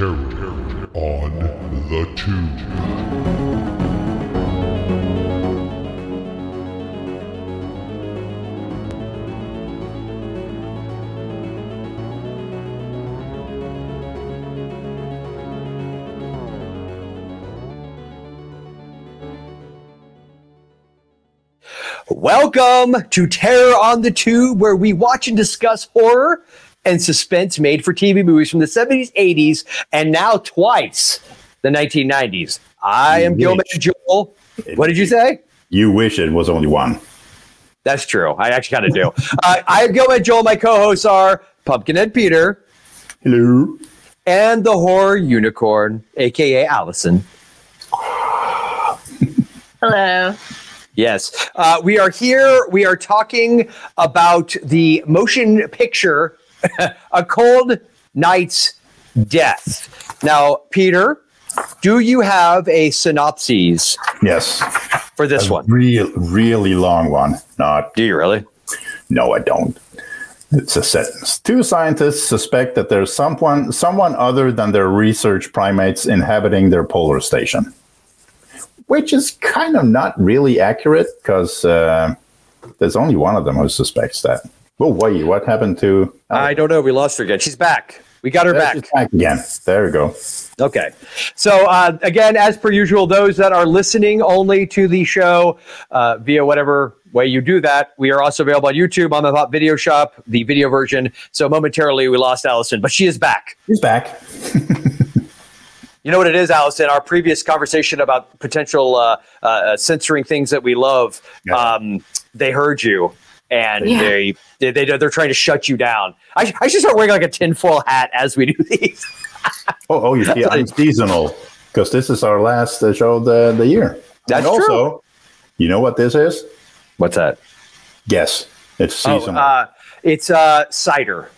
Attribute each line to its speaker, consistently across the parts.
Speaker 1: Terror on the Tube.
Speaker 2: Welcome to Terror on the Tube, where we watch and discuss horror and suspense made for TV movies from the 70s, 80s, and now twice the 1990s. I am Gilman Joel. What did you say?
Speaker 3: You wish it was only one.
Speaker 2: That's true. I actually kind of do. I am Gilman Joel. My co-hosts are Pumpkinhead Peter.
Speaker 3: Hello.
Speaker 2: And the horror unicorn, a.k.a. Allyson.
Speaker 4: Hello.
Speaker 2: Yes. We are here. We are talking about the motion picture, A Cold Night's Death. Now, Peter, do you have a synopsis?
Speaker 3: Yes.
Speaker 2: For this one?
Speaker 3: Really long one.
Speaker 2: Do you really?
Speaker 3: No, I don't. It's a sentence. Two scientists suspect that there's someone other than their research primates inhabiting their polar station. Which is kind of not really accurate, because there's only one of them who suspects that. Oh, wait, what happened to...
Speaker 2: I don't know. We lost her again. She's back. We got her back.
Speaker 3: She's back again. There we go.
Speaker 2: Okay. So, again, as per usual, those that are listening only to the show via whatever way you do that, we are also available on YouTube on the Hot Video Shop, the video version. So momentarily we lost Allyson, but she is back.
Speaker 3: She's back.
Speaker 2: You know what it is, Allyson? Our previous conversation about potential censoring things that we love, they heard you, and they're trying to shut you down. I should start wearing like a tinfoil hat as we do these.
Speaker 3: oh, you see, I'm seasonal, because this is our last show of the year.
Speaker 2: That's
Speaker 3: and
Speaker 2: true.
Speaker 3: Also, you know what this is?
Speaker 2: What's that?
Speaker 3: Guess. It's seasonal.
Speaker 2: It's cider.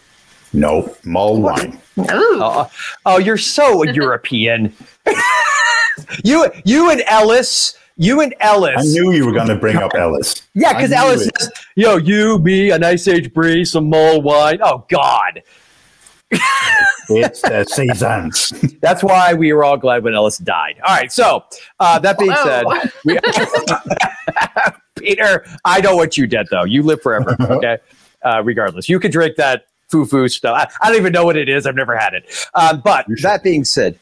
Speaker 3: No, mulled wine.
Speaker 2: Oh, you're so European. You and Ellis.
Speaker 3: I knew you were going to bring up Ellis.
Speaker 2: Yeah, because Ellis says, "Yo, you, me, a nice age breeze, some mulled wine." Oh God.
Speaker 3: It's the seasons.
Speaker 2: That's why we were all glad when Ellis died. All right, so that being said, Peter, I know what you did though. You live forever. Okay, regardless, you can drink that foo-foo stuff. I don't even know what it is. I've never had it. But that being said,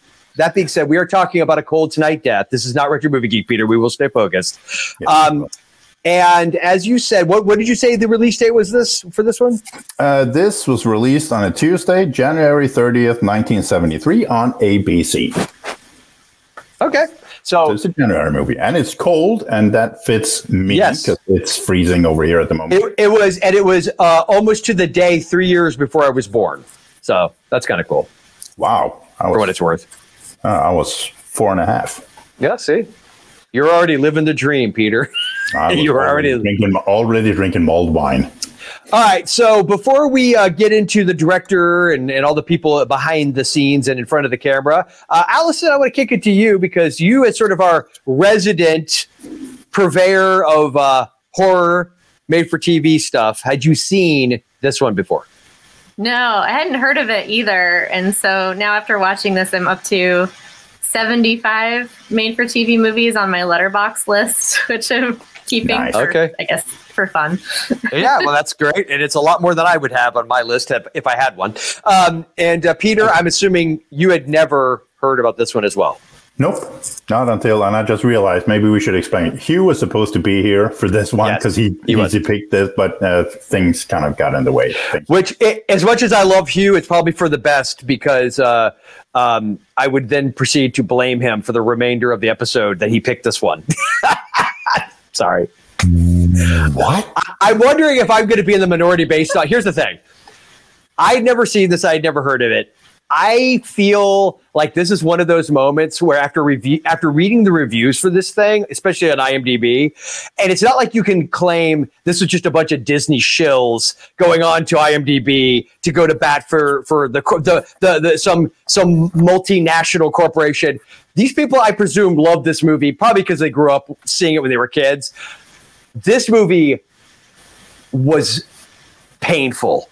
Speaker 2: we are talking about A Cold Night Death. This is not Retro Movie Geek, Peter. We will stay focused. And as you said, what did you say the release date was for this one?
Speaker 3: This was released on a Tuesday, January 30th, 1973 on ABC.
Speaker 2: Okay. So
Speaker 3: it's a January movie, and it's cold, and that fits me because it's freezing over here at the moment.
Speaker 2: It was almost to the day 3 years before I was born. So that's kind of cool.
Speaker 3: Wow.
Speaker 2: For what it's worth.
Speaker 3: I was 4.5.
Speaker 2: Yeah, see? You're already living the dream, Peter.
Speaker 3: You were already drinking mulled wine.
Speaker 2: All right, so before we get into the director and all the people behind the scenes and in front of the camera, Allyson, I want to kick it to you because you, as sort of our resident purveyor of horror made-for-TV stuff, had you seen this one before?
Speaker 4: No, I hadn't heard of it either. And so now after watching this, I'm up to 75 made-for-TV movies on my Letterboxd list, which I'm keeping for, I guess, for fun.
Speaker 2: Yeah, well, that's great. And it's a lot more than I would have on my list if I had one. And Peter, I'm assuming you had never heard about this one as well.
Speaker 3: Nope, not until, and I just realized maybe we should explain. Hugh was supposed to be here for this one because he picked this, but things kind of got in the way.
Speaker 2: Which, as much as I love Hugh, it's probably for the best because I would then proceed to blame him for the remainder of the episode that he picked this one. Sorry.
Speaker 3: What?
Speaker 2: I'm wondering if I'm going to be in the minority based on. Here's the thing. I'd never seen this. I'd never heard of it. I feel like this is one of those moments where after reading the reviews for this thing, especially on IMDb, and it's not like you can claim this was just a bunch of Disney shills going on to IMDb to go to bat for some multinational corporation. These people, I presume, love this movie probably because they grew up seeing it when they were kids. This movie was painful.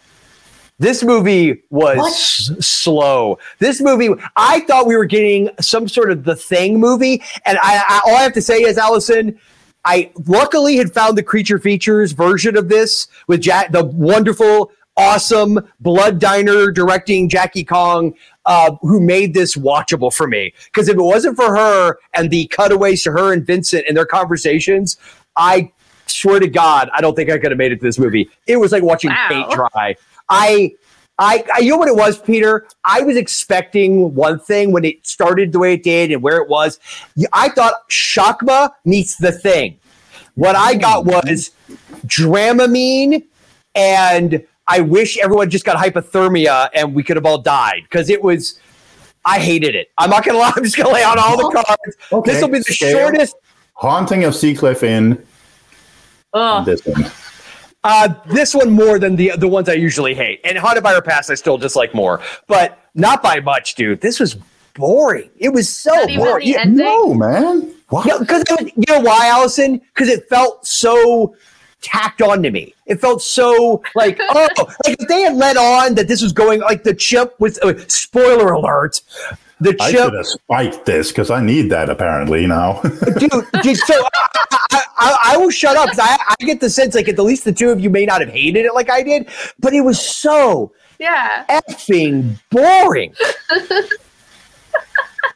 Speaker 2: This movie was slow. This movie, I thought we were getting some sort of The Thing movie. And all I have to say is, Allyson, I luckily had found the Creature Features version of this with the wonderful, awesome Blood Diner directing Jackie Kong, who made this watchable for me. Because if it wasn't for her and the cutaways to her and Vincent and their conversations, I swear to God, I don't think I could have made it to this movie. It was like watching paint dry. I you know what it was, Peter? I was expecting one thing when it started the way it did and where it was. I thought Shakma meets The Thing. What I got was Dramamine, and I wish everyone just got hypothermia and we could have all died, because it was, I hated it. I'm not going to lie. I'm just going to lay out all the cards. Okay. This will be the shortest.
Speaker 3: Haunting of Seacliff Inn. This one.
Speaker 2: This one more than the ones I usually hate. And Haunted by Our Past I still dislike more, but not by much, dude. This was boring. It was so boring.
Speaker 3: No, man.
Speaker 2: What? Yeah, because you know why, Allyson? Because it felt so tacked on to me. It felt so like, like if they had let on that this was going, like the chimp was, spoiler alert, the chimp. I
Speaker 3: should have spiked this because I need that apparently now.
Speaker 2: dude, so I will shut up because I get the sense like at least the two of you may not have hated it like I did, but it was so effing boring.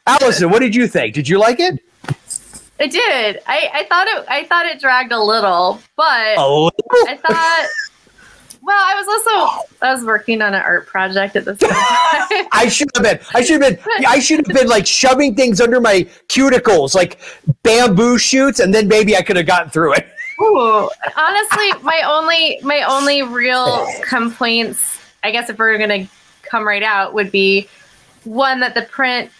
Speaker 2: Allyson, what did you think? Did you like it?
Speaker 4: I did. I thought it dragged a little, but I thought. Well, I was working on an art project at the same time. I should have been like shoving things under my cuticles, like bamboo shoots, and then maybe I could have gotten through it. Ooh, honestly, my only real complaints, I guess, if we're gonna come right out, would be one that the print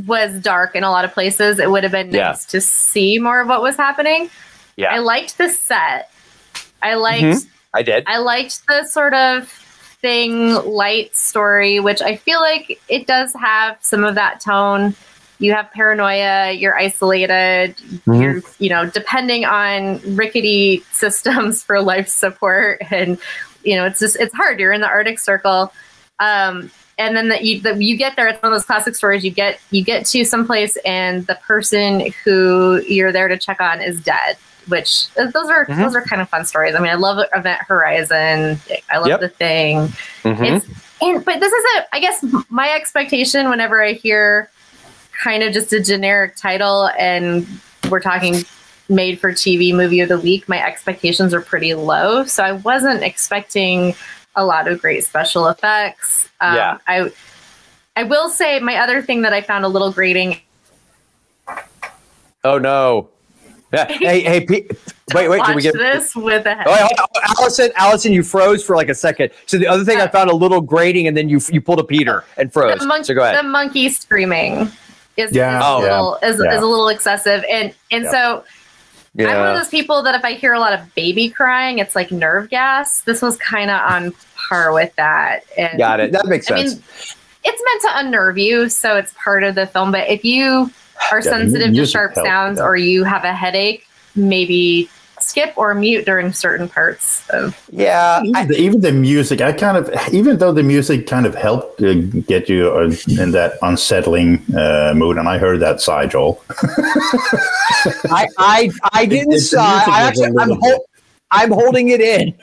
Speaker 4: was dark in a lot of places. It would have been nice to see more of what was happening. Yeah, I liked the set. I liked. I did. I liked the sort of Thing light story, which I feel like it does have some of that tone. You have paranoia, you're isolated, you're, depending on rickety systems for life support. And, it's hard. You're in the Arctic Circle. And then you get there. It's one of those classic stories. You get to someplace and the person who you're there to check on is dead. Which those are kind of fun stories. I mean, I love Event Horizon. I love The Thing. But this is I guess my expectation whenever I hear kind of just a generic title and we're talking made for TV movie of the week, my expectations are pretty low. So I wasn't expecting a lot of great special effects. I will say my other thing that I found a little grating.
Speaker 2: Oh no. Yeah. Hey, Pete. Wait. Did we get
Speaker 4: this with a head?
Speaker 2: Allyson, you froze for like a second. So the other thing I found a little grating, and then you pulled a Peter and froze. So go ahead.
Speaker 4: The monkey screaming is a little excessive, and so I'm one of those people that if I hear a lot of baby crying, it's like nerve gas. This was kind of on par with that. And,
Speaker 2: got it. That makes sense.
Speaker 4: I mean, it's meant to unnerve you, so it's part of the film. But if you are sensitive to sharp sounds or you have a headache, maybe skip or mute during certain parts of
Speaker 3: even the music. Even though the music kind of helped get you in that unsettling mood, and I heard that sigh, Joel.
Speaker 2: I didn't sigh. I'm holding it in.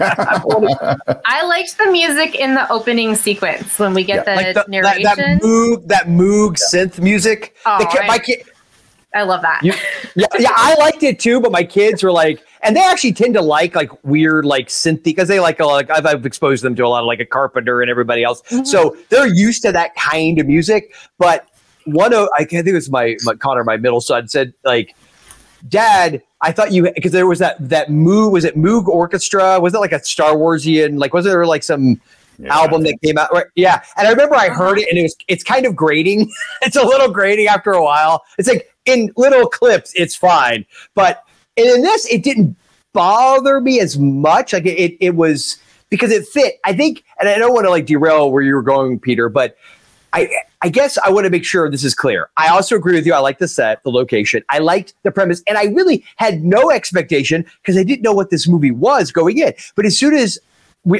Speaker 4: I liked the music in the opening sequence when we get the narration.
Speaker 2: That Moog synth music.
Speaker 4: I love that.
Speaker 2: I liked it too, but my kids were like, and they actually tend to like weird synthy because they like I've exposed them to a lot of like a Carpenter and everybody else, so they're used to that kind of music. But I think it was my Connor, my middle son, said like, Dad, I thought because there was that Moog, was it Moog Orchestra? Was it like a Star Warsian, wasn't there like some album that came out? Right? Yeah. And I remember I heard it and it's kind of grating. It's a little grating after a while. It's like in little clips, it's fine. But in this, it didn't bother me as much. Like it was because it fit, I think, and I don't want to derail where you were going, Peter, but I guess I want to make sure this is clear. I also agree with you. I like the set, the location. I liked the premise. And I really had no expectation because I didn't know what this movie was going in. But as soon as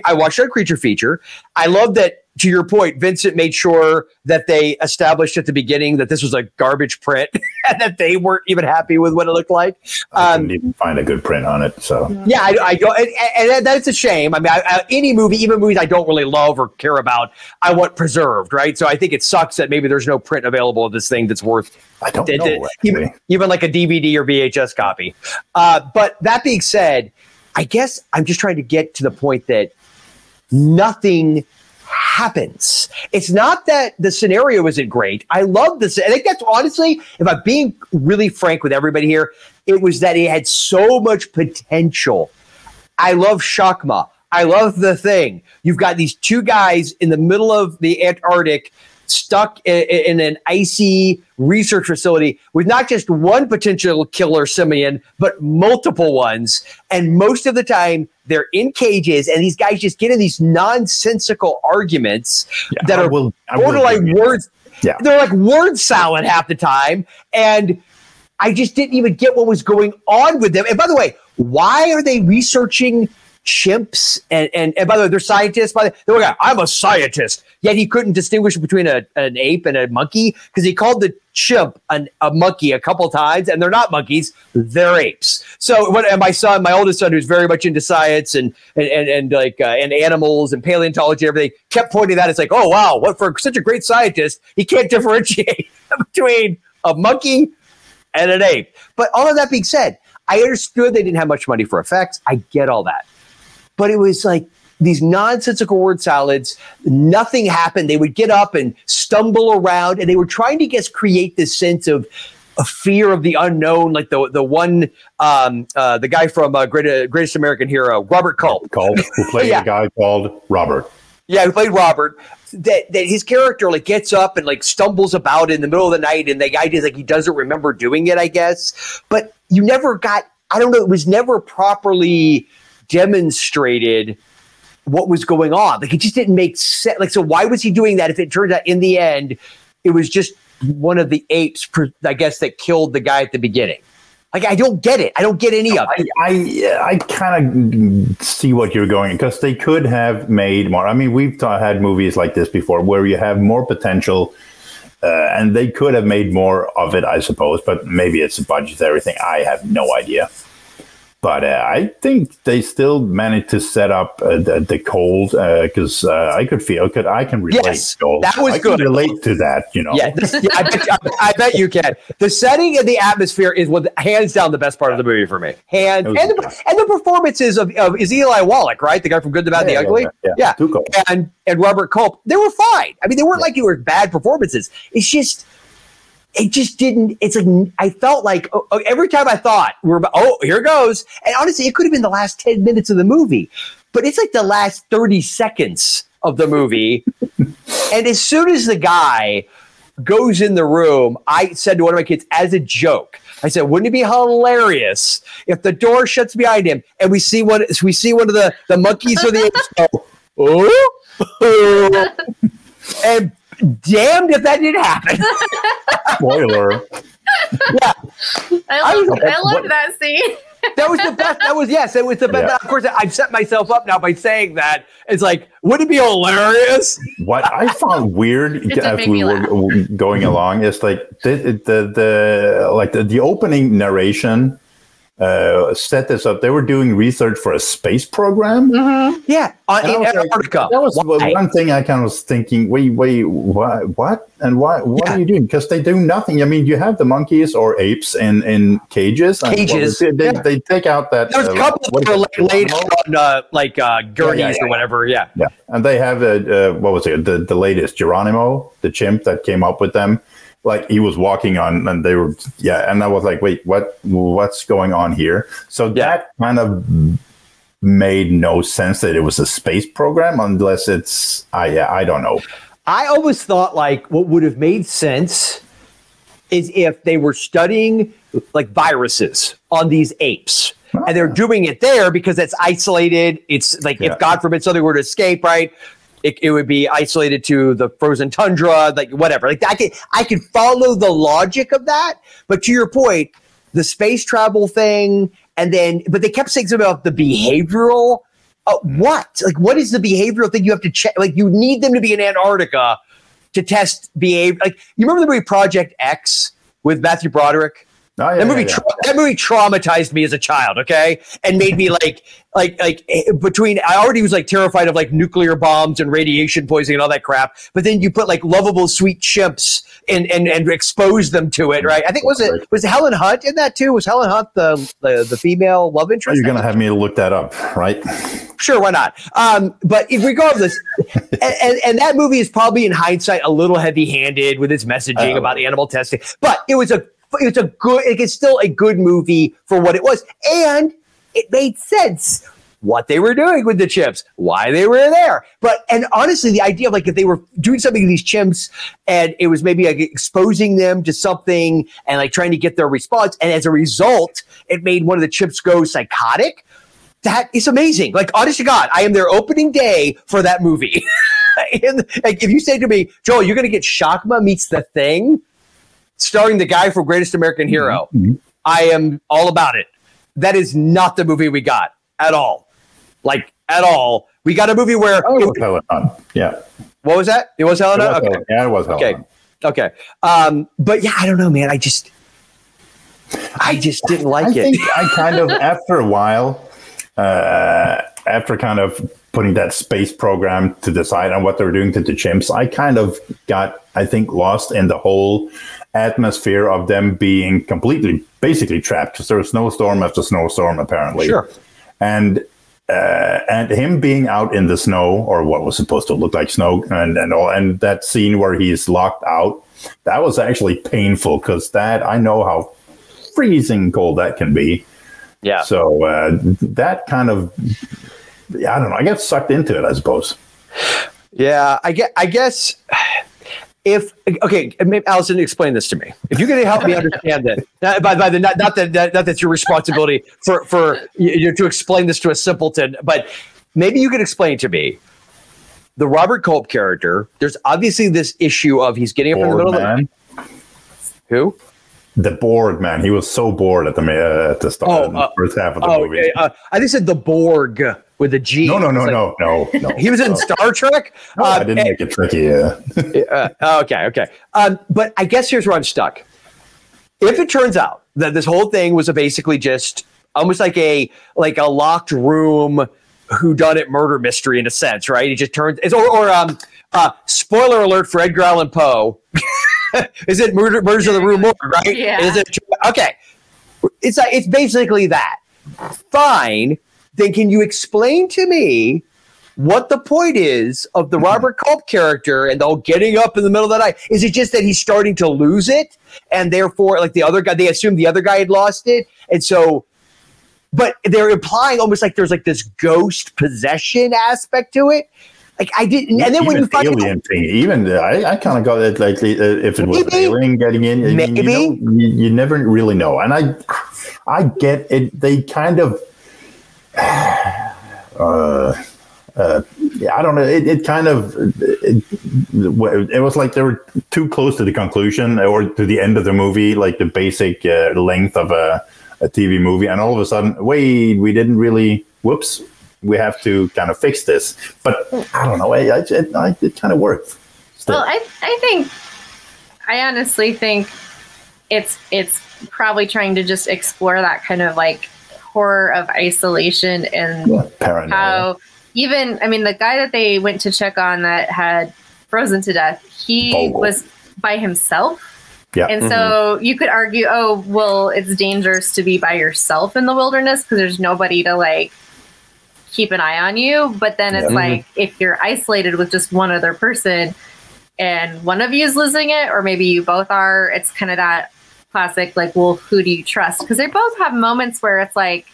Speaker 2: I watched our creature feature. I love that, to your point, Vincent made sure that they established at the beginning that this was a garbage print and that they weren't even happy with what it looked like.
Speaker 3: I couldn't even find a good print on it. So
Speaker 2: yeah, I don't, and that's a shame. I mean, any movie, even movies I don't really love or care about, I want preserved, right? So I think it sucks that maybe there's no print available of this thing that's worth.
Speaker 3: I don't know.
Speaker 2: Even like a DVD or VHS copy. But that being said, I guess I'm just trying to get to the point that nothing happens. It's not that the scenario isn't great. I love this. I think that's honestly, if I'm being really frank with everybody here, it was that it had so much potential. I love Shakma. I love The Thing. You've got these two guys in the middle of the Antarctic stuck in an icy research facility with not just one potential killer simian, but multiple ones. And most of the time, they're in cages, and these guys just get in these nonsensical arguments that are borderline words. Yeah. They're like word salad half the time. And I just didn't even get what was going on with them. And by the way, why are they researching chimps? And by the way, they're scientists. By the way, I'm a scientist. Yet he couldn't distinguish between an ape and a monkey because he called the chimp a monkey a couple times, and they're not monkeys, they're apes. So my oldest son, who's very much into science and animals and paleontology and everything, kept pointing that. It's like, oh wow, what for such a great scientist, he can't differentiate between a monkey and an ape. But all of that being said, I understood they didn't have much money for effects. I get all that. But it was like these nonsensical word salads. Nothing happened. They would get up and stumble around, and they were trying to create this sense of a fear of the unknown, like the guy from Greatest American Hero, Robert Culp.
Speaker 3: Culp, who played a guy called Robert.
Speaker 2: Yeah, who played Robert. That his character like gets up and like stumbles about in the middle of the night, and the guy just like he doesn't remember doing it, I guess. But you never got. I don't know. It was never properly demonstrated what was going on. Like it just didn't make sense. Like, so why was he doing that if it turns out in the end it was just one of the apes, I guess, that killed the guy at the beginning? Like, I don't get it. I don't get any of it.
Speaker 3: I kind of see what you're going, because they could have made more. I mean, we've had movies like this before where you have more potential, and they could have made more of it, I suppose. But maybe it's a budgetary thing. I have no idea. But I think they still managed to set up the cold, because I can relate. Yes, to
Speaker 2: that was good.
Speaker 3: I can relate to that, you know.
Speaker 2: Yeah, I bet you can. The setting and the atmosphere is what hands down the best part of the movie for me. And the performances of is Eli Wallach, right? The guy from Good, the Bad, the Ugly. Yeah. And Robert Culp, they were fine. I mean, they weren't like they were bad performances. It just didn't. It's like I felt like every time I thought here goes. And honestly, it could have been the last 10 minutes of the movie, but it's like the last 30 seconds of the movie. And as soon as the guy goes in the room, I said to one of my kids as a joke, I said, "Wouldn't it be hilarious if the door shuts behind him and we see one of the monkeys or the apes go, oh, and." Damned if that didn't happen.
Speaker 3: Spoiler.
Speaker 4: Yeah. I loved that scene.
Speaker 2: That was the best. It was the best. Yeah. Of course, I've set myself up now by saying that. It's like, wouldn't it be hilarious?
Speaker 3: What I found weird as we were going along is like the opening narration set this up. They were doing research for a space program.
Speaker 2: Mm-hmm. Yeah, in Antarctica.
Speaker 3: That was one thing I kind of was thinking. Wait, what? And why? What are you doing? Because they do nothing. I mean, you have the monkeys or apes in cages.
Speaker 2: Cages.
Speaker 3: They take out that.
Speaker 2: There's a couple that are laid on gurneys or whatever. Yeah.
Speaker 3: And they have what was it? The latest Geronimo, the chimp that came up with them. Like he was walking on, and they were, and I was like, wait, what's going on here? So that kind of made no sense that it was a space program, unless it's, I don't know.
Speaker 2: I always thought like what would have made sense is if they were studying like viruses on these apes. And they're doing it there because it's isolated. It's like if God forbid something were to escape, right? It would be isolated to the frozen tundra, like whatever. Like I could follow the logic of that, but to your point, the space travel thing, but they kept saying something about the behavioral what? Like, what is the behavioral thing you have to check? Like, you need them to be in Antarctica to test behavior. Like, you remember the movie Project X with Matthew Broderick?
Speaker 3: Oh, yeah,
Speaker 2: that movie traumatized me as a child, okay, and made me like between. I already was like terrified of like nuclear bombs and radiation poisoning and all that crap. But then you put like lovable, sweet chimps and expose them to it, right? I think was Helen Hunt in that too? Was Helen Hunt the female love interest?
Speaker 3: You're gonna have me look that up, right?
Speaker 2: Sure, why not? But regardless, and that movie is probably in hindsight a little heavy-handed with its messaging about animal testing, but it's still a good movie for what it was. And it made sense what they were doing with the chimps, why they were there. And honestly, the idea of like if they were doing something to these chimps and it was maybe like exposing them to something and like trying to get their response. And as a result, it made one of the chimps go psychotic. That is amazing. Like, honest to God, I am there opening day for that movie. And like, if you say to me, Joel, you're going to get Shakma Meets the Thing, starring the guy from Greatest American Hero, I am all about it. That is not the movie we got at all. Like, at all. We got a movie where...
Speaker 3: Oh, it was Helen Hunt. Yeah.
Speaker 2: What was that? It was Helen Hunt? Okay.
Speaker 3: Yeah, it was Helen Hunt.
Speaker 2: Okay. But yeah, I don't know, man. I just didn't like it.
Speaker 3: I think I kind of, after a while, after kind of putting that space program to decide on what they were doing to the chimps, I kind of got, I think, lost in the whole atmosphere of them being completely, basically trapped, because there was snowstorm after snowstorm, apparently.
Speaker 2: Sure.
Speaker 3: And him being out in the snow, or what was supposed to look like snow, and that scene where he's locked out, that was actually painful, because I know how freezing cold that can be. Yeah. So that kind of, I don't know, I get sucked into it, I suppose.
Speaker 2: Yeah, I guess maybe Allyson, explain this to me. If you're going to help me understand it, not that's your responsibility for you to explain this to a simpleton, but maybe you could explain to me the Robert Culp character. There's obviously this issue of he's getting up in the middle of the who?
Speaker 3: The bored man. He was so bored at the start, the first half of the movie.
Speaker 2: I think he said the Borg with a G.
Speaker 3: No.
Speaker 2: He was in Star Trek.
Speaker 3: No, I didn't make it tricky. Yeah.
Speaker 2: Okay. But I guess here's where I'm stuck. If it turns out that this whole thing was basically just almost like a locked room whodunit murder mystery in a sense, right? It just turns spoiler alert for Edgar Allan Poe. Is it Murders of the Rue Morgue, right?
Speaker 4: Yeah.
Speaker 2: Is it okay? It's basically that. Fine. Then can you explain to me what the point is of the Robert Culp character and the whole getting up in the middle of the night? Is it just that he's starting to lose it, and therefore, like the other guy, they assumed the other guy had lost it, and so. But they're implying almost like there's like this ghost possession aspect to it. Like I didn't, and then
Speaker 3: even
Speaker 2: when you find
Speaker 3: alien thing, even I kind of got it. Like if it was an alien getting in,
Speaker 2: maybe
Speaker 3: you never really know. And I get it. They kind of, I don't know. It was like they were too close to the conclusion or to the end of the movie, like the basic length of a TV movie, and all of a sudden, wait, we didn't really. Whoops. We have to kind of fix this, but I don't know. It kind of worked. Still.
Speaker 4: Well, I honestly think it's probably trying to just explore that kind of like horror of isolation and how the guy that they went to check on that had frozen to death, he was by himself.
Speaker 3: Yeah.
Speaker 4: And so you could argue, oh, well, it's dangerous to be by yourself in the wilderness because there's nobody to like keep an eye on you. But then it's like if you're isolated with just one other person and one of you is losing it, or maybe you both are, it's kind of that classic, like, well, who do you trust? Because they both have moments where it's like,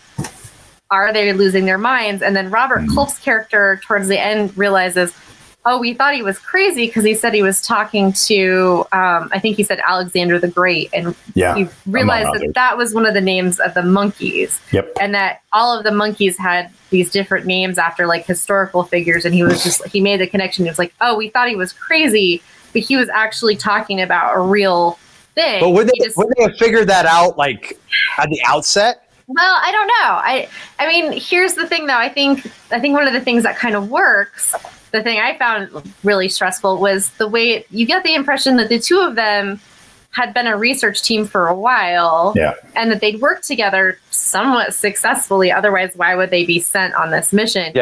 Speaker 4: are they losing their minds? And then Robert Culp's character towards the end realizes, oh, we thought he was crazy because he said he was talking to, I think he said Alexander the Great. And he realized that was one of the names of the monkeys.
Speaker 3: Yep.
Speaker 4: And that all of the monkeys had these different names after like historical figures. And he was just, he made the connection. It was like, oh, we thought he was crazy, but he was actually talking about a real thing.
Speaker 2: But would they have figured that out like at the outset?
Speaker 4: Well, I don't know. I mean, here's the thing, though. I think one of the things that kind of works, the thing I found really stressful, was the way you get the impression that the two of them had been a research team for a while, and that they'd worked together somewhat successfully. Otherwise, why would they be sent on this mission?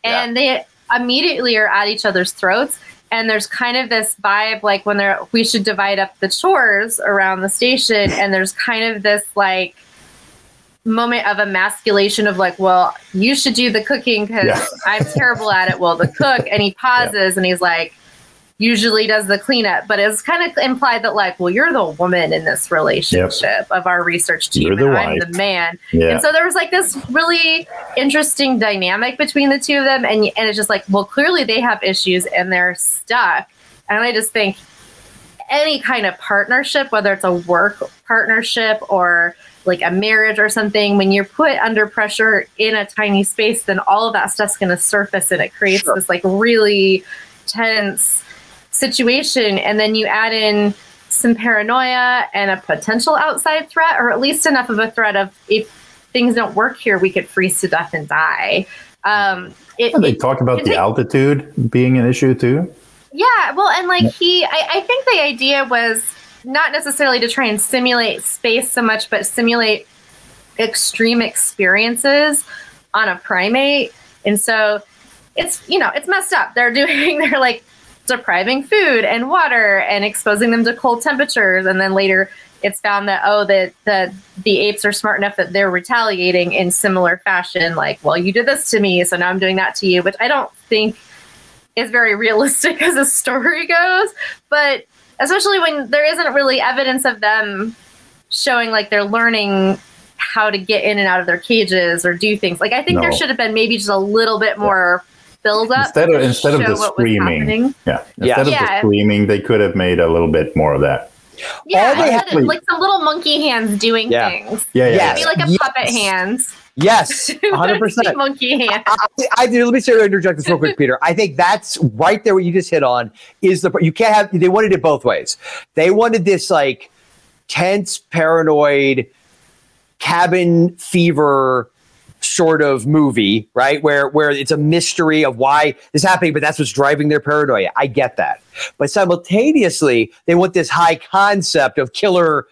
Speaker 4: And they immediately are at each other's throats. And there's kind of this vibe, like when we should divide up the chores around the station. And there's kind of this like moment of emasculation of like, well, you should do the cooking because I'm terrible at it. Well, the cook, and he pauses and he's like, usually does the cleanup, but it's kind of implied that like, well, you're the woman in this relationship of our research team, and I'm the man. And so there was like this really interesting dynamic between the two of them, and it's just like, well, clearly they have issues and they're stuck. And I just think any kind of partnership, whether it's a work partnership or like a marriage or something, when you're put under pressure in a tiny space, then all of that stuff's going to surface, and it creates this like really tense situation. And then you add in some paranoia and a potential outside threat, or at least enough of a threat of, if things don't work here, we could freeze to death and die.
Speaker 3: They talk about the altitude being an issue too.
Speaker 4: Yeah, well, and like I think the idea was not necessarily to try and simulate space so much, but simulate extreme experiences on a primate. And so it's messed up. They're like depriving food and water and exposing them to cold temperatures. And then later it's found that, the apes are smart enough that they're retaliating in similar fashion. Like, well, you did this to me, so now I'm doing that to you, which I don't think is very realistic as a story goes. But especially when there isn't really evidence of them showing like they're learning how to get in and out of their cages or do things. Like, I think there should have been maybe just a little bit more build up instead of the screaming.
Speaker 3: Instead of the screaming, they could have made a little bit more of that.
Speaker 4: Like some little monkey hands doing things. Maybe like a puppet hands.
Speaker 2: Yes, 100%.
Speaker 4: Monkey hands.
Speaker 2: Let me interject this real quick, Peter. I think that's right there. What you just hit on is you can't have. They wanted it both ways. They wanted this like tense, paranoid, cabin fever sort of movie, right? Where it's a mystery of why this is happening, but that's what's driving their paranoia. I get that. But simultaneously, they want this high concept of killer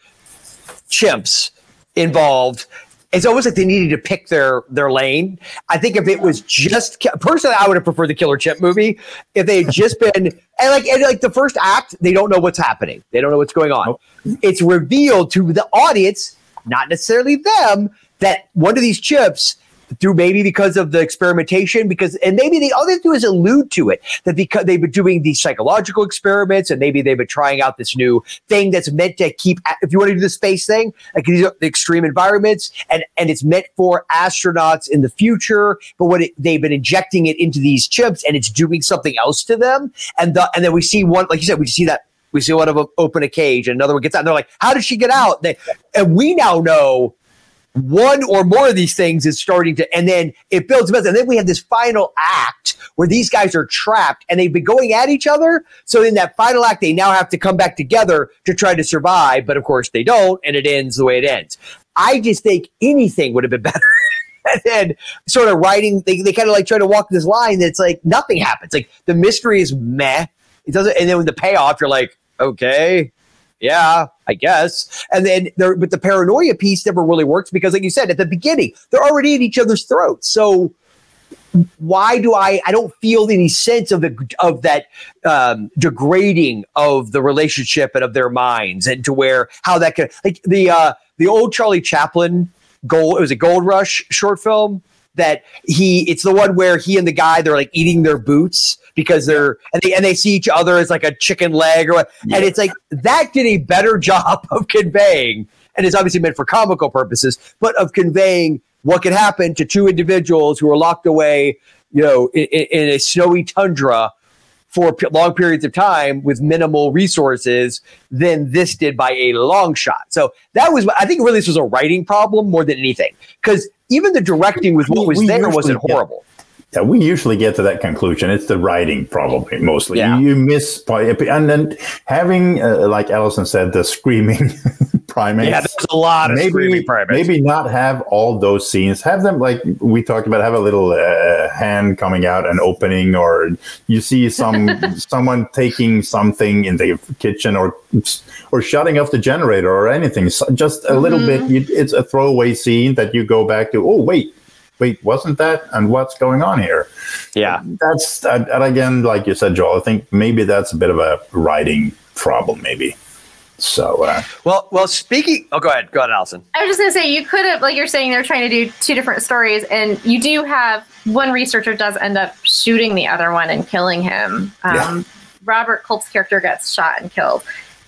Speaker 2: chimps involved. It's almost like they needed to pick their lane. I think if it was just, personally, I would have preferred the killer chimp movie. If they had just been, and like the first act, they don't know what's happening. They don't know what's going on. Nope. It's revealed to the audience, not necessarily them, that one of these chips, because of the experimentation, and maybe all they have to do is allude to it, that because they've been doing these psychological experiments, and maybe they've been trying out this new thing that's meant to keep, if you want to do the space thing, like these are the extreme environments, and it's meant for astronauts in the future, but they've been injecting it into these chips, and it's doing something else to them, and then we see one, like you said, we see one of them open a cage, and another one gets out, and they're like, how did she get out? And we now know one or more of these things is starting to, and then it builds up. And then we have this final act where these guys are trapped and they've been going at each other. So in that final act, they now have to come back together to try to survive. But of course they don't. And it ends the way it ends. I just think anything would have been better. And then sort of writing, they kind of like try to walk this line that's like nothing happens. Like the mystery is meh. It doesn't. And then when the payoff, you're like, okay. Yeah, I guess. And then but the paranoia piece never really works because, like you said, at the beginning, they're already at each other's throats. So why do I don't feel any sense of that degrading of the relationship and of their minds, and to how that could, like the old Charlie Chaplin it was a Gold Rush short film that it's the one where he and the guy, they're like eating their boots because and they see each other as like a chicken leg and it's like that did a better job of conveying, and it's obviously meant for comical purposes, but of conveying what could happen to two individuals who are locked away, in a snowy tundra for long periods of time with minimal resources than this did by a long shot. So I think really this was a writing problem more than anything, because even the directing with what was there wasn't horrible.
Speaker 3: Yeah, we usually get to that conclusion. It's the writing, probably, mostly.
Speaker 2: Yeah.
Speaker 3: You miss, and then having, like Allyson said, the screaming primates.
Speaker 2: Yeah, there's a lot of screaming primates.
Speaker 3: Maybe not have all those scenes. Have them, like we talked about, have a little hand coming out and opening, or you see someone taking something in the kitchen, or shutting off the generator or anything. So just a little bit. It's a throwaway scene that you go back to. Oh, wait, wasn't that? And what's going on here?
Speaker 2: Yeah.
Speaker 3: That's, and again, like you said, Joel, I think maybe that's a bit of a writing problem, maybe. So,
Speaker 2: well, speaking, go ahead, Allyson.
Speaker 4: I was just going to say, you could have, like you're saying, they're trying to do two different stories, and you do have one researcher does end up shooting the other one and killing him. Robert Culp's character gets shot and killed.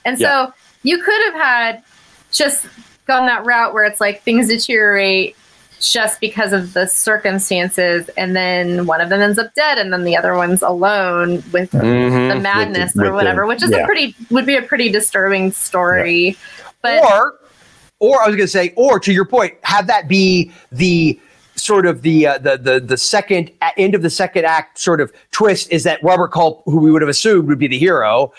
Speaker 4: And so you could have had just gone that route where it's like things deteriorate just because of the circumstances, and then one of them ends up dead, and then the other one's alone with the madness or whatever, which is would be a pretty disturbing story. But
Speaker 2: or I was going to say, or to your point, have that be the sort of the second end of the second act sort of twist, is that Robert Culp, who we would have assumed would be the hero,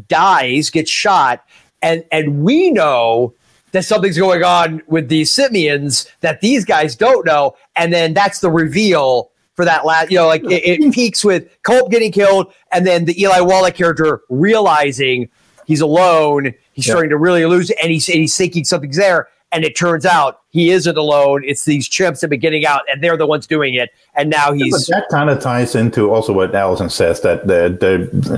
Speaker 2: dies, gets shot, and we know that something's going on with these simians that these guys don't know. And then that's the reveal for that last, it peaks with Culp getting killed, and then the Eli Wallach character realizing he's alone. He's starting to really lose it, and he's thinking something's there. And it turns out he isn't alone. It's these chimps that have been getting out, and they're the ones doing it. And now he's...
Speaker 3: But that kind of ties into also what Allyson says, that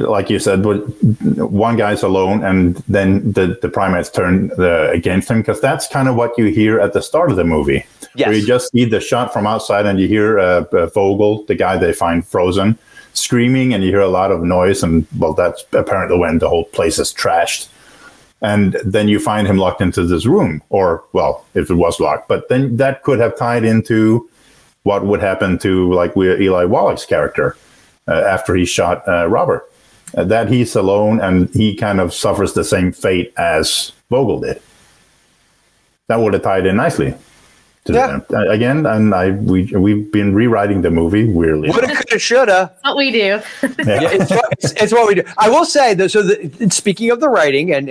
Speaker 3: like you said, one guy's alone, and then the primates turn against him, because that's kind of what you hear at the start of the movie.
Speaker 2: Yes.
Speaker 3: Where you just see the shot from outside, and you hear Vogel, the guy they find frozen, screaming, and you hear a lot of noise, and, well, that's apparently when the whole place is trashed. And then you find him locked into this room, or, well, if it was locked, but then that could have tied into what would happen to, like, Eli Wallach's character after he shot Robert. That he's alone, and he kind of suffers the same fate as Vogel did. That would have tied in nicely to them. Again, and we've been rewriting the movie weirdly.
Speaker 2: Woulda, coulda, shoulda.
Speaker 4: What we do.
Speaker 2: It's what we do. I will say, though, speaking of the writing, and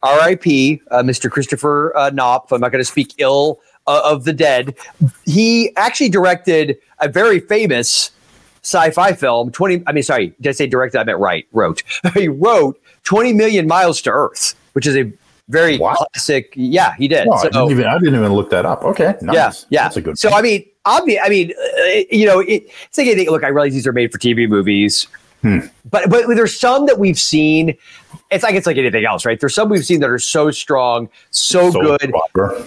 Speaker 2: R.I.P. Mr. Christopher Knopf, I'm not going to speak ill of the dead. He actually directed a very famous sci-fi film. Did I say directed? I meant wrote. He wrote 20 Million Miles to Earth, which is a very classic. Yeah, he did.
Speaker 3: No, I didn't even look that up. Okay, nice. Yeah. That's a good.
Speaker 2: So point. It's like anything. Look, I realize these are made for TV movies, but there's some that we've seen. It's like anything else, right? There's some we've seen that are so strong, so good.
Speaker 3: Survivor.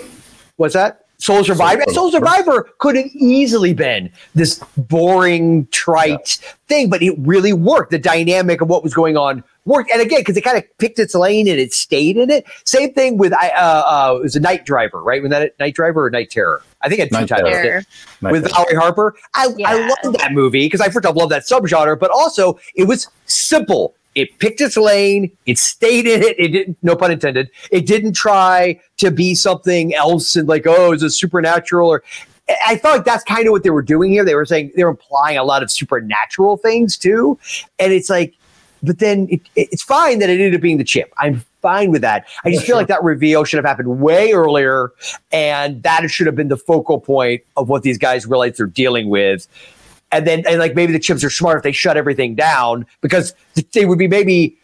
Speaker 2: What's that? Soul Survivor. Soul Survivor could have easily been this boring, trite thing, but it really worked. The dynamic of what was going on worked. And again, because it kind of picked its lane and it stayed in it. Same thing with, it was a Night Driver, right? Was that Night Driver or Night Terror? I think it had two titles. With Valerie Harper. I love that movie because I first off love that subgenre, but also it was simple. It picked its lane. It stayed in it. It didn't, no pun intended. It didn't try to be something else and like, oh, it's a supernatural. Or I felt like that's kind of what they were doing here. They were saying they were implying a lot of supernatural things too. And it's like, but then it's fine that it ended up being the chip. I'm fine with that. I just feel like that reveal should have happened way earlier, and that should have been the focal point of what these guys realize they're dealing with. And like maybe the chips are smart if they shut everything down, because they wouldn't be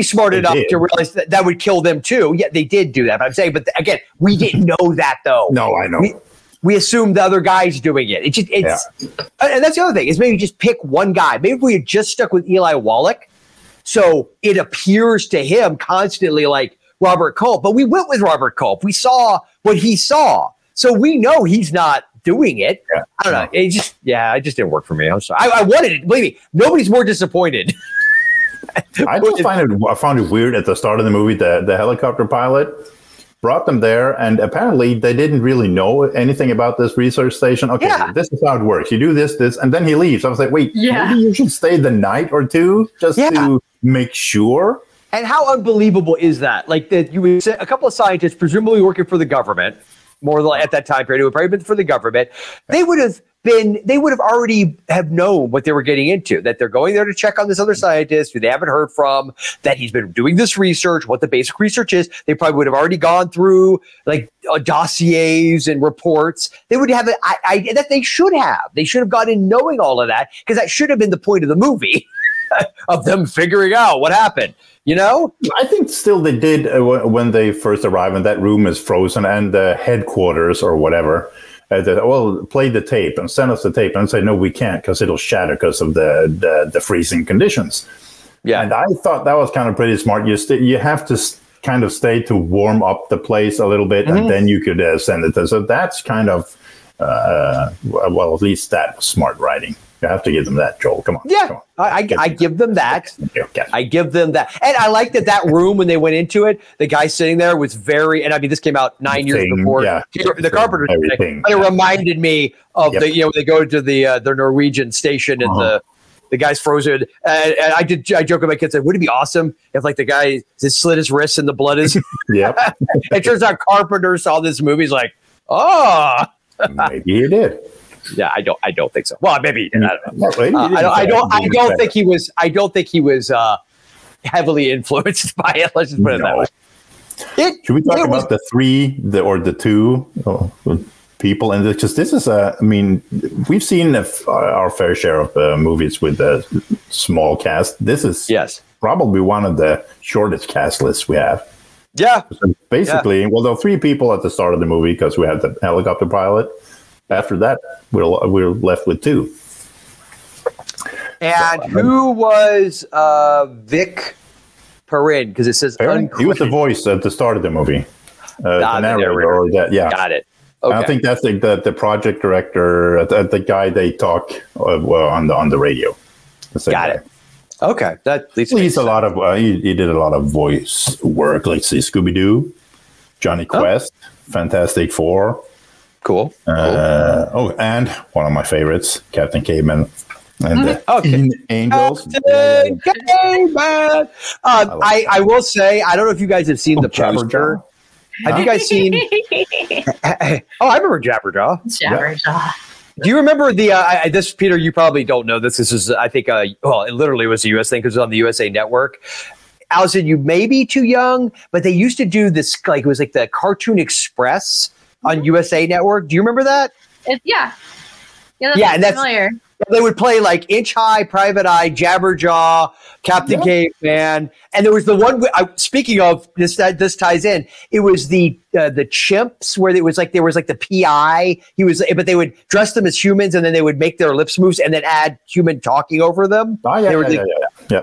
Speaker 2: smart enough to realize that would kill them too. Yeah, they did do that. But I'm saying, but again, we didn't know that though.
Speaker 3: No, I know.
Speaker 2: We assumed the other guy's doing it. And that's the other thing is maybe just pick one guy. Maybe if we had just stuck with Eli Wallach, so it appears to him constantly like Robert Culp, but we went with Robert Culp. We saw what he saw, so we know he's not doing it. Yeah. I don't know. It just didn't work for me. I'm sorry. I wanted it. Believe me, nobody's more disappointed.
Speaker 3: I found it weird at the start of the movie. The helicopter pilot brought them there, and apparently they didn't really know anything about this research station. Okay, this is how it works. You do this, and then he leaves. I was like, wait, maybe you should stay the night or two just to make sure. And
Speaker 2: how unbelievable is that? Like that you would say a couple of scientists, presumably working for the government, more than at that time period. It would probably been for the government. They would have already have known what they were getting into, that they're going there to check on this other scientist who they haven't heard from, that he's been doing this research, what the basic research is. They probably would have already gone through like dossiers and reports. They would have that they should have. They should have gone in knowing all of that, because that should have been the point of the movie of them figuring out what happened. You know,
Speaker 3: I think still they did when they first arrive and that room is frozen and the headquarters or whatever. Well, play the tape and send us the tape, and say no, we can't because it'll shatter because of the freezing conditions. Yeah, and I thought that was kind of pretty smart. You have to kind of stay to warm up the place a little bit, and then you could send it. So that's kind of well, at least that was smart writing. You have to give them that, Joel. Come on.
Speaker 2: Yeah,
Speaker 3: come on.
Speaker 2: I give them that. I give them that. And I like that room, when they went into it, the guy sitting there was very, and I mean, this came out 9 years before the Carpenter thing. But it reminded me of when they go to the Norwegian station and the guy's frozen. And I joke with my kids, said, would it be awesome if like the guy just slit his wrists and the blood is.
Speaker 3: Yep.
Speaker 2: It turns out Carpenter saw this movie. He's like, oh.
Speaker 3: Maybe he did.
Speaker 2: Yeah, I don't think so. Well, maybe he did. I don't know.
Speaker 3: I
Speaker 2: don't think he was. I don't think he was heavily influenced by it. Let's just put it that way.
Speaker 3: Should we talk about the two people in this? Because this is I mean, we've seen our fair share of movies with a small cast. This is probably one of the shortest cast lists we have.
Speaker 2: Yeah.
Speaker 3: So basically, well, there were 3 people at the start of the movie because we had the helicopter pilot. After that, we're left with 2. And
Speaker 2: who was Vic Perrin? Because it says
Speaker 3: he was the voice at the start of the movie. The narrator.
Speaker 2: Got it. Okay.
Speaker 3: I think that's the project director, the guy they talk on the radio.
Speaker 2: Got it. Okay, that at least
Speaker 3: he's a lot of he did a lot of voice work. Like say Scooby Doo, Johnny Quest, Fantastic Four.
Speaker 2: Cool.
Speaker 3: And one of my favorites, Captain Caveman and Angels.
Speaker 2: Captain Caveman. I will say, I don't know if you guys have seen the poster. Have you guys seen? I remember Jabberjaw.
Speaker 4: Jabberjaw.
Speaker 2: Do you remember this, Peter? You probably don't know this. This is, I think, it literally was a U.S. thing because it was on the USA Network. Allyson, you may be too young, but they used to do this, like it was like the Cartoon Express on USA Network. Do you remember that?
Speaker 4: Yeah,
Speaker 2: and that's
Speaker 4: familiar.
Speaker 2: They would play like Inch High, Private Eye, Jabberjaw, Captain Caveman, and there was the one. Speaking of this, this ties in. It was the chimps where there was like the PI. But they would dress them as humans, and then they would make their lips moves, and then add human talking over them.
Speaker 3: Oh yeah.
Speaker 2: You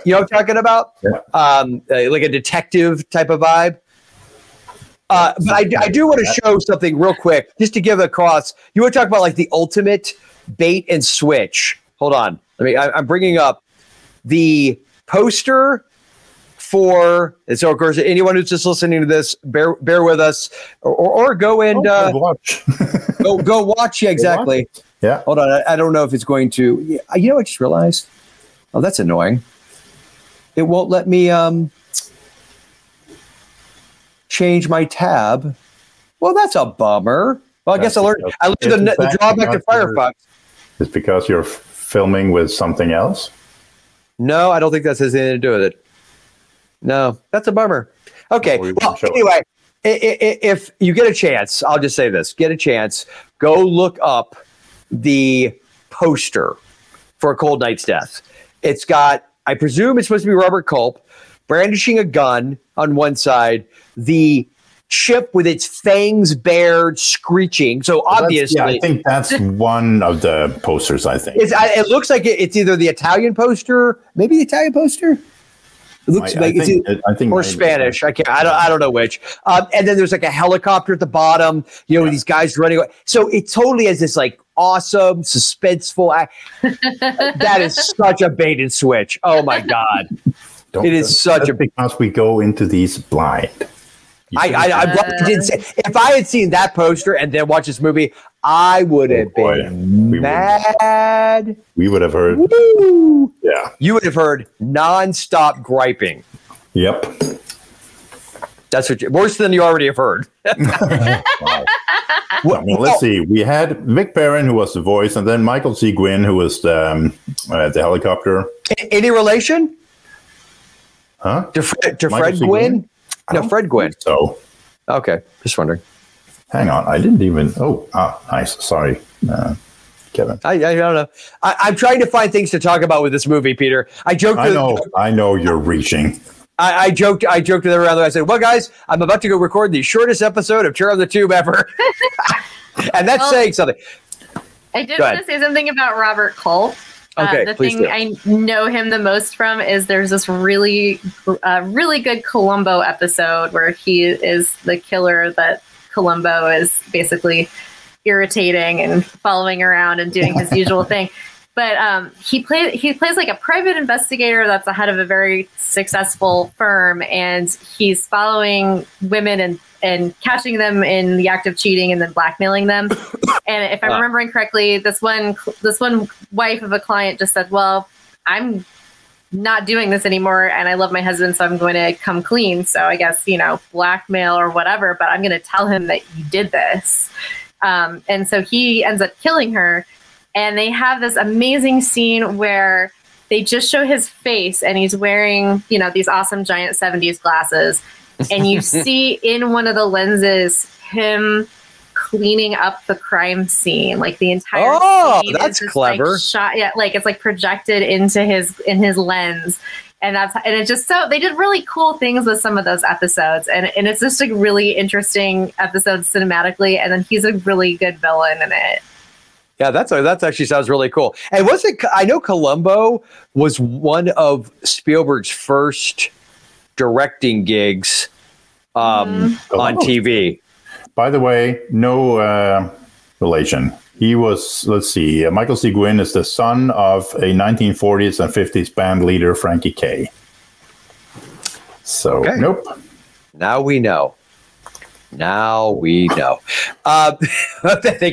Speaker 2: know what I'm talking about? Yeah. Like a detective type of vibe. But I do want to show something real quick, just to give across. You want to talk about like the ultimate bait and switch. Hold on. I'm bringing up the poster for, and so of course, anyone who's just listening to this, bear with us, or go and
Speaker 3: watch.
Speaker 2: go watch. Yeah, exactly.
Speaker 3: Yeah.
Speaker 2: Hold on. I don't know if it's going to. You know, I just realized. Oh, that's annoying. It won't let me change my tab. Well, that's a bummer. Well, I guess I learned the drawback to Firefox.
Speaker 3: It's because you're filming with something else?
Speaker 2: No, I don't think that has anything to do with it. No, that's a bummer. Okay. Well, anyway, if you get a chance, I'll just say this. Get a chance, go look up the poster for A Cold Night's Death. It's got, I presume it's supposed to be Robert Culp, brandishing a gun on one side, the chip with its fangs bared, screeching. So obviously,
Speaker 3: I think that's one of the posters. I think
Speaker 2: it looks like it's either the Italian poster, maybe the Italian poster. It looks like I think or Spanish. I don't know which. And then there's like a helicopter at the bottom. With these guys running away. So it totally has this like awesome, suspenseful. That is such a bait and switch. Oh my god! It is such a
Speaker 3: because we go into these blind.
Speaker 2: I'm glad you didn't say. If I had seen that poster and then watched this movie, I would have been mad.
Speaker 3: We would have heard.
Speaker 2: Woo! Yeah. You would have heard nonstop griping.
Speaker 3: Yep.
Speaker 2: That's worse than you already have heard.
Speaker 3: Wow. Well, let's see. We had Vic Perrin, who was the voice, and then Michael C. Gwynne, who was the helicopter.
Speaker 2: Any relation?
Speaker 3: Huh?
Speaker 2: To Fred Gwynne? No, Fred Gwynne.
Speaker 3: So.
Speaker 2: Okay, just wondering.
Speaker 3: Hang on, I didn't even. Nice. Sorry, Kevin.
Speaker 2: I don't know. I'm trying to find things to talk about with this movie, Peter. I joked.
Speaker 3: I know you're reaching.
Speaker 2: I joked with everyone. I said, "Well, guys, I'm about to go record the shortest episode of Terror on the Tube ever," and that's saying something.
Speaker 4: I did want to say something about Robert Culp.
Speaker 2: Okay,
Speaker 4: the thing I know him the most from is there's this really good Columbo episode where he is the killer that Columbo is basically irritating and following around and doing his usual thing. But he plays like a private investigator that's the head of a very successful firm, and he's following women and catching them in the act of cheating and then blackmailing them. And if I'm remembering correctly, this one wife of a client just said, "Well, I'm not doing this anymore, and I love my husband, so I'm going to come clean. So I guess, blackmail or whatever, but I'm going to tell him that you did this." And so he ends up killing her. And they have this amazing scene where they just show his face, and he's wearing, these awesome giant 70s glasses. And you see in one of the lenses him cleaning up the crime scene, like the entire scene.
Speaker 2: That's clever.
Speaker 4: Shot, it's like projected into his lens. And it's just so they did really cool things with some of those episodes, and it's just a really interesting episode cinematically, and then he's a really good villain in it.
Speaker 2: Yeah, that's actually sounds really cool. And I know Columbo was one of Spielberg's first directing gigs on TV.
Speaker 3: By the way, no relation. He was, let's see, Michael C. Gwynne is the son of a 1940s and 50s band leader, Frankie Kay. So, Nope.
Speaker 2: Now we know. Thank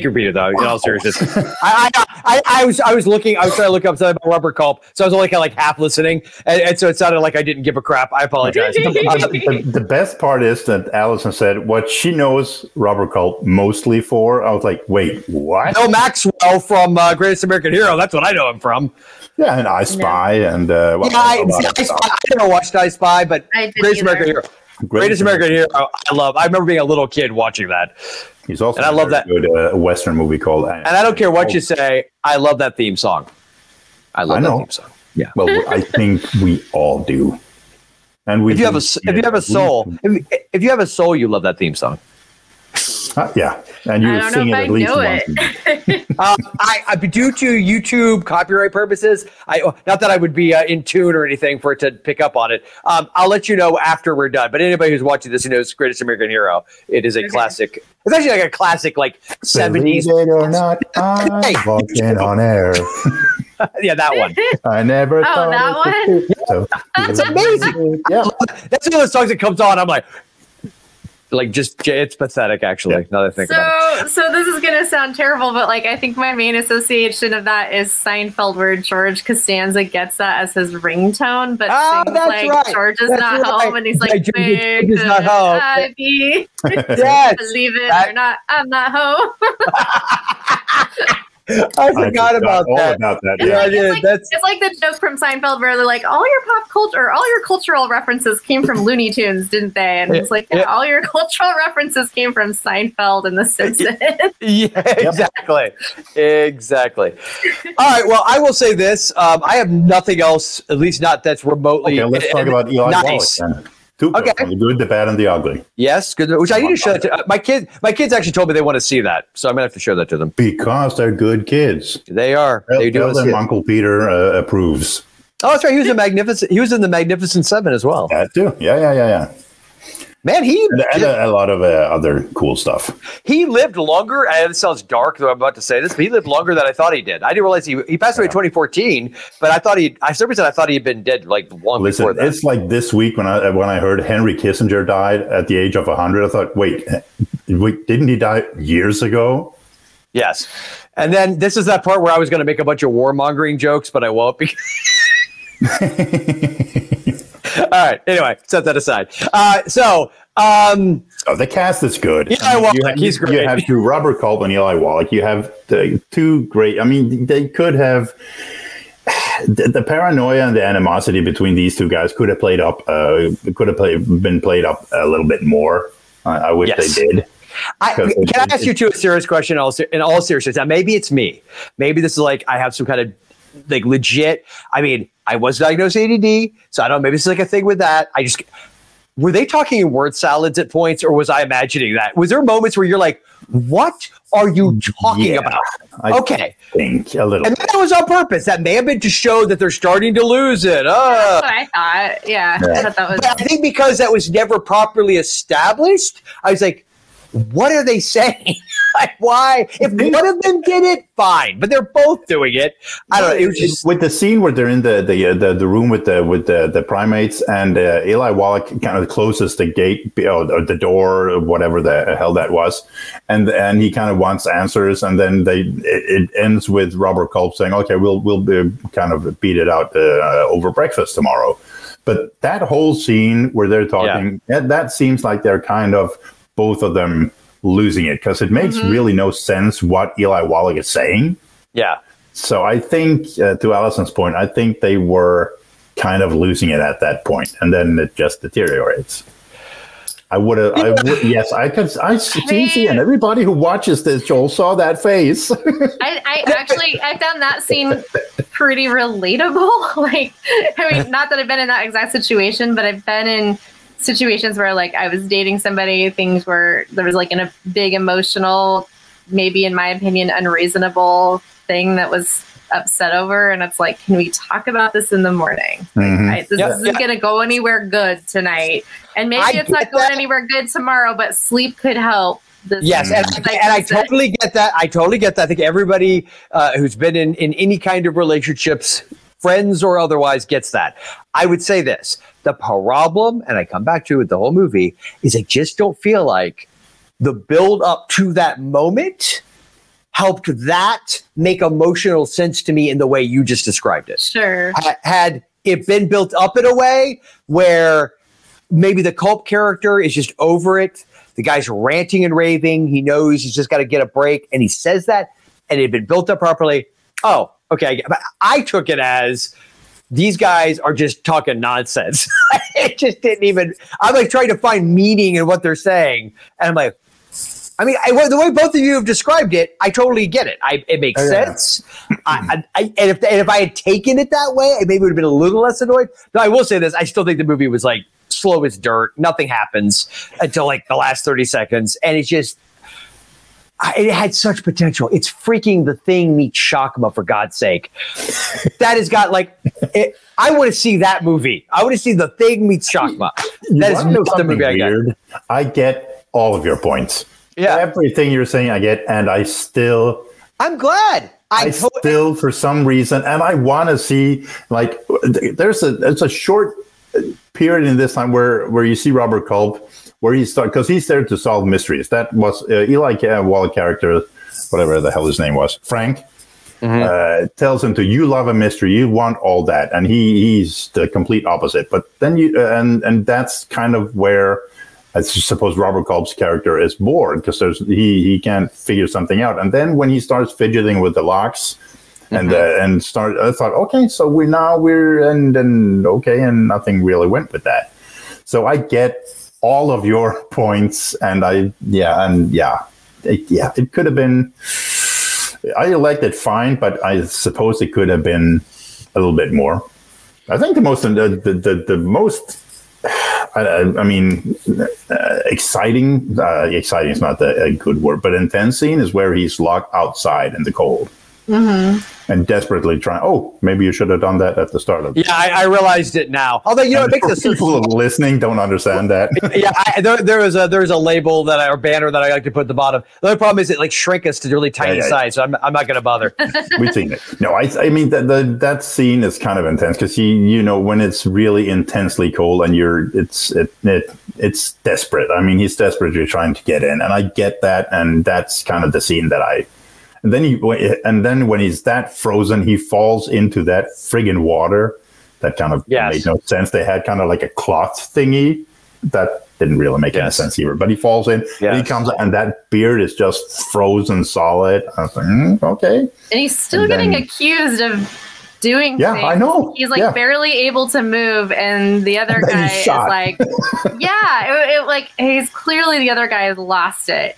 Speaker 2: you, Peter, though, in all seriousness. I was trying to look up something about Robert Culp, so I was only kind of like half listening, and so it sounded like I didn't give a crap. I apologize.
Speaker 3: The best part is that Allyson said what she knows Robert Culp mostly for. I was like, wait, what?
Speaker 2: No, Maxwell from Greatest American Hero. That's what I know him from.
Speaker 3: Yeah, and I Spy, and
Speaker 2: I never watched I Spy, but Greatest American Hero. Greatest American Hero. I remember being a little kid watching that.
Speaker 3: He's also
Speaker 2: and I love that
Speaker 3: good Western movie called.
Speaker 2: And I don't care what you say. I love that theme song. I love that theme song. Yeah.
Speaker 3: Well, I think we all do. And
Speaker 2: if you have a soul, you love that theme song.
Speaker 3: Yeah, and you sing it at least once.
Speaker 2: Due to YouTube copyright purposes, not that I would be in tune or anything for it to pick up on it. I'll let you know after we're done. But anybody who's watching this knows Greatest American Hero. It is a classic. It's actually like a classic, like 70s.
Speaker 3: Believe it or not, I'm walking on air.
Speaker 2: Yeah, that one.
Speaker 3: I never thought
Speaker 4: that one.
Speaker 2: That's amazing. Yeah, that's one of those songs that comes on. I'm like it's pathetic, actually. Now that I think about it.
Speaker 4: So this is gonna sound terrible, but I think my main association of that is Seinfeld, where George Costanza gets that as his ringtone, but sings
Speaker 2: right.
Speaker 4: George is not home, and he's like,
Speaker 2: George is not home.
Speaker 4: Yes. Believe it or not, I'm not home.
Speaker 2: I forgot about that.
Speaker 3: Yeah,
Speaker 4: it's like the joke from Seinfeld where they're like, all your pop culture, all your cultural references came from Looney Tunes, didn't they? And it's like, all your cultural references came from Seinfeld and The Simpsons.
Speaker 2: Yeah, exactly. All right, well, I will say this. I have nothing else, at least not that's remotely.
Speaker 3: Okay, let's talk about Eli Wallach then. The good, the bad, and the ugly.
Speaker 2: Yes, good. Which I need to show that to my kids. My kids actually told me they want to see that, so I'm gonna have to show that to them.
Speaker 3: Because they're good kids.
Speaker 2: They are.
Speaker 3: They do. Them Uncle Peter approves.
Speaker 2: Oh, that's right. He was in the Magnificent Seven as well.
Speaker 3: That too. Yeah.
Speaker 2: Man,
Speaker 3: and a lot of other cool stuff.
Speaker 2: He lived longer, and it sounds dark, though I'm about to say this, but he lived longer than I thought he did. I didn't realize he passed away in 2014, but I thought I thought he had been dead long before that.
Speaker 3: It's like this week when I heard Henry Kissinger died at the age of 100, I thought, wait, didn't he die years ago?
Speaker 2: Yes. And then this is that part where I was going to make a bunch of warmongering jokes, but I won't. right. Anyway, set that aside.
Speaker 3: The cast is good.
Speaker 2: Eli Wallach, he's great.
Speaker 3: You have Robert Culp and Eli Wallach. You have the two great. I mean, they could have the paranoia and the animosity between these two guys could have played up. Been played up a little bit more. I wish they did.
Speaker 2: Can I ask you a serious question? In all seriousness, now maybe it's me. Maybe this is like I have some kind of like legit. I mean, I was diagnosed ADD, so I don't know. Maybe this is like a thing with that. Were they talking in word salads at points, or was I imagining that? Was there moments where you're like, "What are you talking about?"
Speaker 3: I think a little.
Speaker 2: And that was on purpose. That may have been to show that they're starting to lose it.
Speaker 4: That's what I thought. Yeah. I thought that was.
Speaker 2: But I think because that was never properly established, I was like, what are they saying? Like, why? If one of them did it, fine. But they're both doing it. I don't know. It was just
Speaker 3: with the scene where they're in the room with the primates, and Eli Wallach kind of closes the gate or the door or whatever the hell that was, and he kind of wants answers, and then it ends with Robert Culp saying, "Okay, we'll kind of beat it out over breakfast tomorrow." But that whole scene where they're talking, that seems like they're kind of both of them losing it, because it makes really no sense what Eli Wallach is saying.
Speaker 2: Yeah.
Speaker 3: So I think, to Allison's point, I think they were kind of losing it at that point, and then it just deteriorates. Yes, I see, and everybody who watches this, Joel, saw that face.
Speaker 4: I found that scene pretty relatable. Like, I mean, not that I've been in that exact situation, but I've been in situations where, like, I was dating somebody, there was like a big emotional, maybe in my opinion, unreasonable thing that was upset over, and it's like, can we talk about this in the morning? This isn't going to go anywhere good tonight, and maybe it's not going anywhere good tomorrow, but sleep could help.
Speaker 2: Yes, and I totally get that. I think everybody who's been in any kind of relationships, friends or otherwise, gets that. I would say this. The problem, and I come back to it the whole movie, is I just don't feel like the build up to that moment helped that make emotional sense to me in the way you just described it.
Speaker 4: Sure.
Speaker 2: Had it been built up in a way where maybe the Culp character is just over it, the guy's ranting and raving, he knows he's just got to get a break, and he says that, and it had been built up properly. Oh, okay. But I took it as these guys are just talking nonsense. It just didn't even, I'm like trying to find meaning in what they're saying. And I'm like, I mean, the way both of you have described it, I totally get it. It makes sense. And if I had taken it that way, I maybe would have been a little less annoyed. No, I will say this. I still think the movie was like slow as dirt. Nothing happens until like the last 30 seconds. And it's just, it had such potential. It's freaking The Thing meets Shakma, for God's sake. That has got like, I want to see that movie. I want to see The Thing meets Shakma. That is the movie I get.
Speaker 3: I get all of your points.
Speaker 2: Yeah.
Speaker 3: Everything you're saying, I get, and I'm
Speaker 2: glad.
Speaker 3: I still, for some reason, and I want to see, like, there's a short period in this time where you see Robert Culp, where because he's there to solve mysteries. That was Eli Wallach character, whatever the hell his name was, Frank, tells him you love a mystery, you want all that, and he's the complete opposite. But then and that's kind of where I suppose Robert Culp's character is bored, because he can't figure something out. And then when he starts fidgeting with the locks and I thought, okay, so we're and nothing really went with that. So I get all of your points, and it could have been. I liked it fine, but I suppose it could have been a little bit more. I think the most exciting. Exciting is not a good word, but intense scene is where he's locked outside in the cold. And desperately trying. Oh, maybe you should have done that at the start of it.
Speaker 2: Yeah, I realized it now. Although it makes us
Speaker 3: people listening don't understand that.
Speaker 2: There's a label or banner that I like to put at the bottom. The only problem is it like shrink us to really tiny size, so I'm not going to bother.
Speaker 3: We've seen it. No, I mean that scene is kind of intense, because when it's really intensely cold and it's desperate. I mean, he's desperately trying to get in, and I get that, and that's kind of the scene that I. And then when he's that frozen, he falls into that friggin' water, that kind of made no sense. They had kind of like a cloth thingy that didn't really make any sense either. But he falls in, and he comes, and that beard is just frozen solid. I was like, okay.
Speaker 4: And he's still getting accused of doing things.
Speaker 3: I know.
Speaker 4: He's like barely able to move, and the other guy is like, he's clearly the other guy has lost it.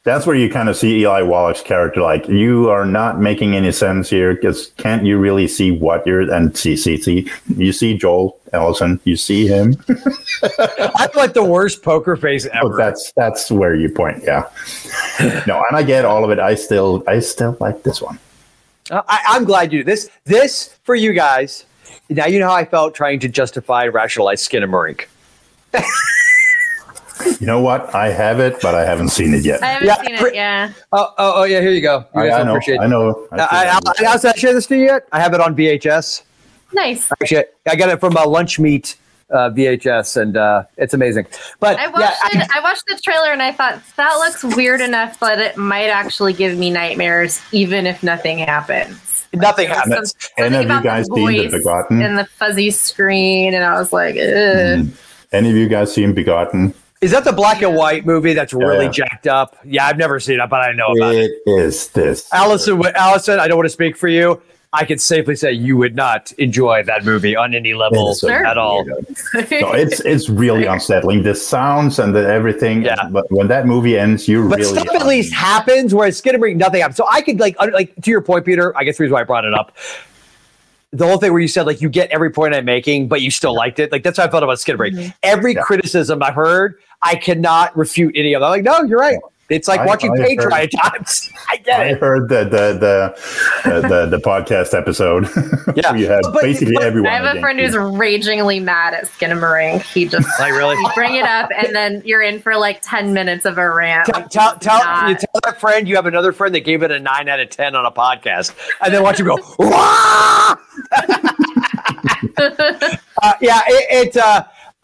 Speaker 3: That's where you kind of see Eli Wallach's character, like, you are not making any sense here, because can't you really see what you're, and see, you see Joel Allyson, you see him.
Speaker 2: I'm like the worst poker face ever.
Speaker 3: Oh, that's where you point, No, and I get all of it. I still like this one.
Speaker 2: I'm glad you do this for you guys. Now you know how I felt trying to justify and rationalize Skinamarink.
Speaker 3: You know what? I have it, but I haven't seen it yet.
Speaker 4: I haven't seen it, yeah.
Speaker 2: Oh, yeah, here you go.
Speaker 3: I know.
Speaker 2: I share this to you yet? I have it on VHS.
Speaker 4: Nice.
Speaker 2: Actually, I got it from a Lunch Meat VHS, and it's amazing. But
Speaker 4: I watched the trailer, and I thought, that looks weird enough that it might actually give me nightmares, even if nothing happens.
Speaker 2: Nothing happens.
Speaker 3: And have you guys seen The Begotten?
Speaker 4: And the fuzzy screen, and I was like, ugh.
Speaker 3: Any of you guys seen Begotten?
Speaker 2: Is that the black and white movie that's really jacked up? Yeah, I've never seen it, but I know about it.
Speaker 3: It is this.
Speaker 2: Allyson, I don't want to speak for you. I can safely say you would not enjoy that movie on any level at all.
Speaker 3: No, it's really unsettling. The sounds and everything. Yeah. But when that movie ends,
Speaker 2: But stuff at least happens, whereas Skinamarink, nothing happens. So I could, like to your point, Peter, I guess the reason why I brought it up, the whole thing where you said, like, you get every point I'm making, but you still liked it. Like, that's how I felt about Skinamarink. Mm-hmm. Every criticism I've heard, I cannot refute any of them. I'm like, no, you're right. It's like watching Patreon at times. I get it.
Speaker 3: I heard the podcast episode.
Speaker 2: Yeah,
Speaker 3: you had basically everyone.
Speaker 4: I have a friend who's ragingly mad at Skinamarink. He just
Speaker 2: like really
Speaker 4: bring it up, and then you're in for like 10 minutes of a rant.
Speaker 2: Tell that friend you have another friend that gave it a 9 out of 10 on a podcast, and then watch him go.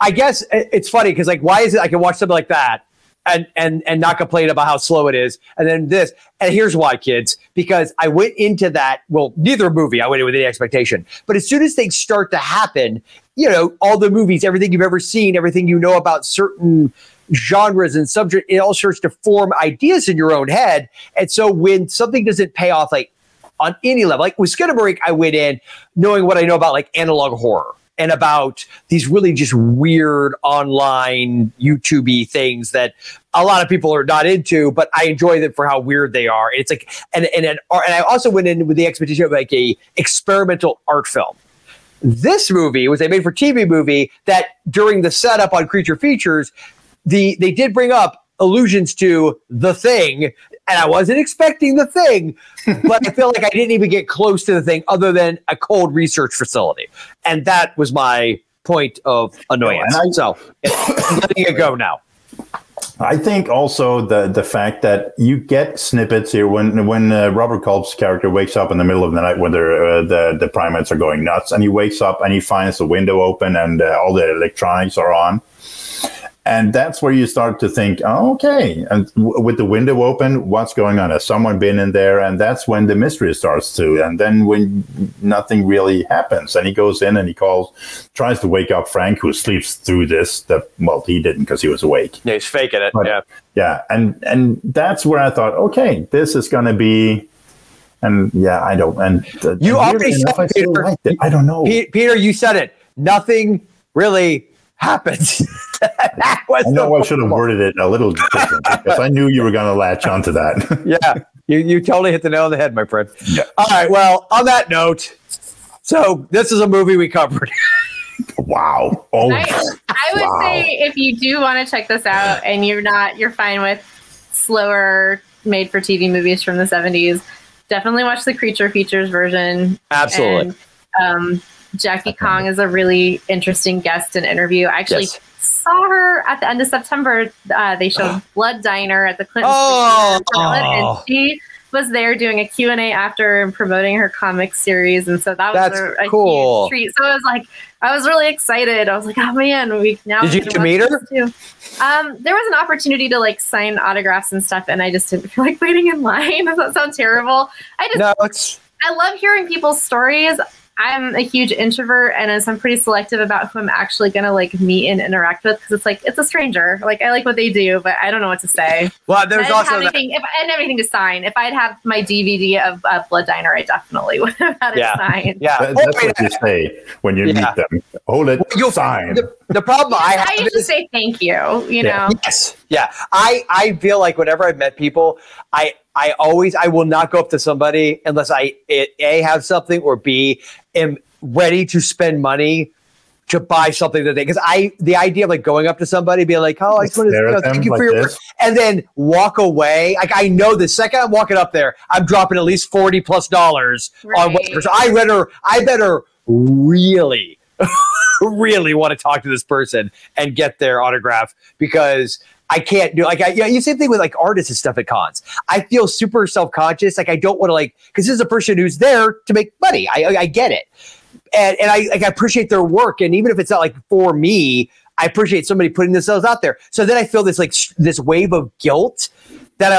Speaker 2: I guess it's funny because, like, why is it I can watch something like that and not complain about how slow it is, and then this, and here's why, kids, because I went into that, well, neither movie I went in with any expectation, but as soon as things start to happen, you know, all the movies, everything you've ever seen, everything you know about certain genres and subject, it all starts to form ideas in your own head, and so when something doesn't pay off, like on any level, like with Skinamarink, I went in knowing what I know about, like, analog horror and about these really just weird online YouTube-y things that a lot of people are not into, but I enjoy them for how weird they are. It's like, and I also went in with the expectation of like a experimental art film. This movie was a made-for-TV movie that during the setup on Creature Features, they did bring up allusions to The Thing, and I wasn't expecting The Thing, but I feel like I didn't even get close to The Thing other than a cold research facility. And that was my point of annoyance. So I'm letting it go now.
Speaker 3: I think also the fact that you get snippets here when Robert Culp's character wakes up in the middle of the night when the primates are going nuts, and he wakes up and he finds the window open and all the electronics are on. And that's where you start to think, oh, okay, and with the window open, what's going on? Has someone been in there? And that's when the mystery starts to. And then when nothing really happens, and he goes in and he tries to wake up Frank, who sleeps through this. Well, he didn't because he was awake.
Speaker 2: Yeah, he's faking it.
Speaker 3: But, yeah, and that's where I thought, okay, this is going to be. And yeah, I don't. And
Speaker 2: you already said it, Peter.
Speaker 3: I don't know,
Speaker 2: Peter. You said it. Nothing really happens.
Speaker 3: I know I should have worded it a little different because I knew you were going to latch onto that.
Speaker 2: Yeah, you totally hit the nail on the head, my friend.
Speaker 3: Yeah.
Speaker 2: All right, well, on that note, so this is a movie we covered.
Speaker 3: Wow. Oh,
Speaker 4: I would say if you do want to check this out and you're fine with slower made-for-TV movies from the 70s, definitely watch the Creature Features version.
Speaker 2: Absolutely.
Speaker 4: And, Jackie Kong is a really interesting guest and interview. I actually saw her at the end of September. They showed Blood Diner at the Clinton. And she was there doing a Q&A after and promoting her comic series. And so that was a
Speaker 2: cool.
Speaker 4: huge treat. So I was really excited. I was like, oh man,
Speaker 2: Did you get to meet her?
Speaker 4: There was an opportunity to like sign autographs and stuff, and I just didn't feel like waiting in line. Does that sound terrible? I love hearing people's stories. I'm a huge introvert, and I'm pretty selective about who I'm actually going to like meet and interact with, because it's like, it's a stranger. Like, I like what they do, but I don't know what to say.
Speaker 2: Well, there's also
Speaker 4: if I didn't have anything to sign, if I'd had my DVD of Blood Diner, I definitely would have had it signed.
Speaker 3: Yeah, that's what you say when you meet them. Hold it, you'll sign.
Speaker 2: The problem I
Speaker 4: usually say thank you. You know.
Speaker 2: Yes. Yeah. I feel like whenever I've met people, I will not go up to somebody unless I A, have something, or B, am ready to spend money to buy something that because the idea of like going up to somebody, being like, oh, I just want to thank you for your work, and then walk away. Like, I know the second I'm walking up there, I'm dropping at least $40+ on whatever. So I better really really want to talk to this person and get their autograph, because I can't do you same thing with like artists and stuff at cons. I feel super self-conscious. Like, I don't want to because this is a person who's there to make money. I get it. And I appreciate their work. And even if it's not like for me, I appreciate somebody putting themselves out there. So then I feel this this wave of guilt that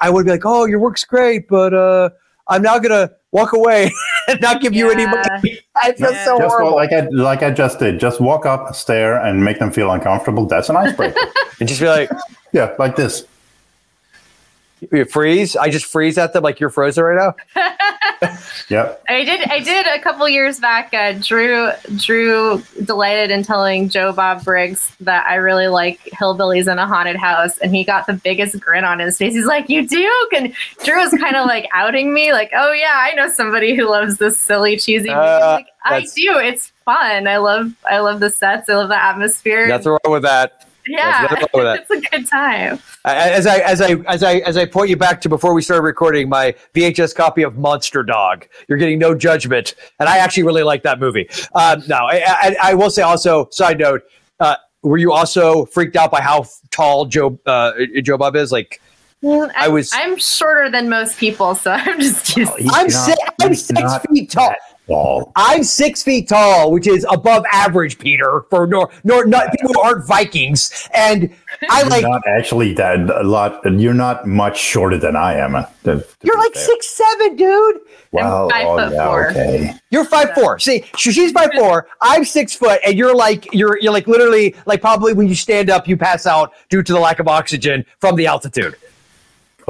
Speaker 2: I would be like, oh, your work's great, but I'm now going to walk away and not give you any money. I feel so horrible.
Speaker 3: Like I just did. Just walk up, stare, and make them feel uncomfortable. That's an icebreaker.
Speaker 2: And just be like,
Speaker 3: yeah, like this.
Speaker 2: You freeze. I just freeze at them like you're frozen right now.
Speaker 3: Yep.
Speaker 4: I did a couple years back. Drew delighted in telling Joe Bob Briggs that I really like hillbillies in a haunted house, and he got the biggest grin on his face. He's like, "You do?" And Drew was kind of like outing me, like, "Oh yeah, I know somebody who loves this silly, cheesy movie." Like, I do. It's fun. I love the sets. I love the atmosphere.
Speaker 2: Nothing wrong with that.
Speaker 4: Yeah, it's a good time.
Speaker 2: As I point you back to before we started recording, my VHS copy of Monster Dog. You're getting no judgment, and I actually really like that movie. I will say also, side note, were you also freaked out by how tall Joe Bob is? Like, I'm
Speaker 4: shorter than most people, so I'm just used.
Speaker 2: I'm 6 feet tall. I'm 6 feet tall, which is above average, Peter, for not people who aren't Vikings. And you're
Speaker 3: not actually that a lot. You're not much shorter than I am.
Speaker 2: You're like 6'7", dude.
Speaker 3: Wow.
Speaker 4: I'm 5'4".
Speaker 3: Okay.
Speaker 2: You're 5'4". See, she's 5'4". I'm 6 foot, and you're like literally like probably when you stand up, you pass out due to the lack of oxygen from the altitude.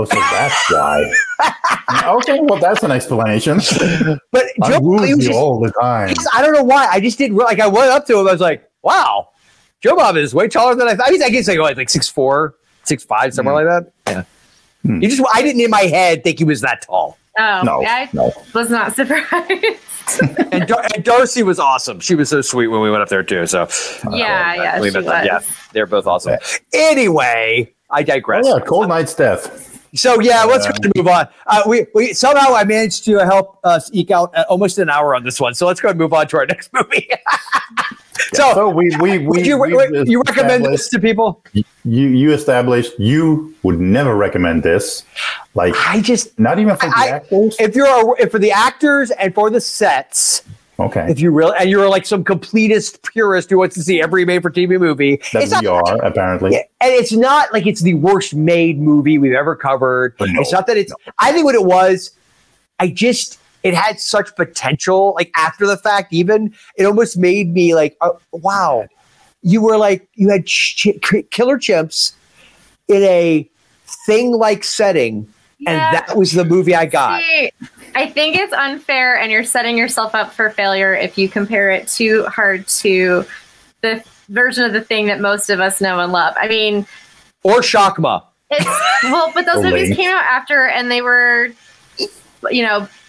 Speaker 3: Oh, so that's why. Okay, well, that's an explanation.
Speaker 2: But
Speaker 3: I wooed you all the time.
Speaker 2: I don't know why. I just didn't I went up to him. I was like, "Wow, Joe Bob is way taller than I thought." I guess like 6'4", 6'5", somewhere like that. Yeah. I didn't in my head think he was that tall.
Speaker 4: Oh, no, I was not surprised.
Speaker 2: and Darcy was awesome. She was so sweet when we went up there too. So
Speaker 4: yeah, she was.
Speaker 2: Yeah, they're both awesome. Anyway, I digress.
Speaker 3: Oh, yeah, Cold Night's Death.
Speaker 2: So yeah, let's go and move on. We somehow I managed to help us eke out almost an hour on this one. So let's go and move on to our next movie. So we you recommend this to people?
Speaker 3: You established you would never recommend this. Like, not even for the actors.
Speaker 2: If for the actors and for the sets.
Speaker 3: Okay.
Speaker 2: If you really, and you're like some completist purist who wants to see every made-for-TV movie.
Speaker 3: Apparently.
Speaker 2: Yeah, and it's not like it's the worst made movie we've ever covered. No, it's not that it's, I think what it was, it had such potential, like after the fact even, it almost made me like, wow. You had killer chimps in a thing-like setting, and that was the movie I got.
Speaker 4: I think it's unfair, and you're setting yourself up for failure if you compare it too hard to the version of the thing that most of us know and love. I mean,
Speaker 2: or Shakma.
Speaker 4: But those movies came out after, and they were,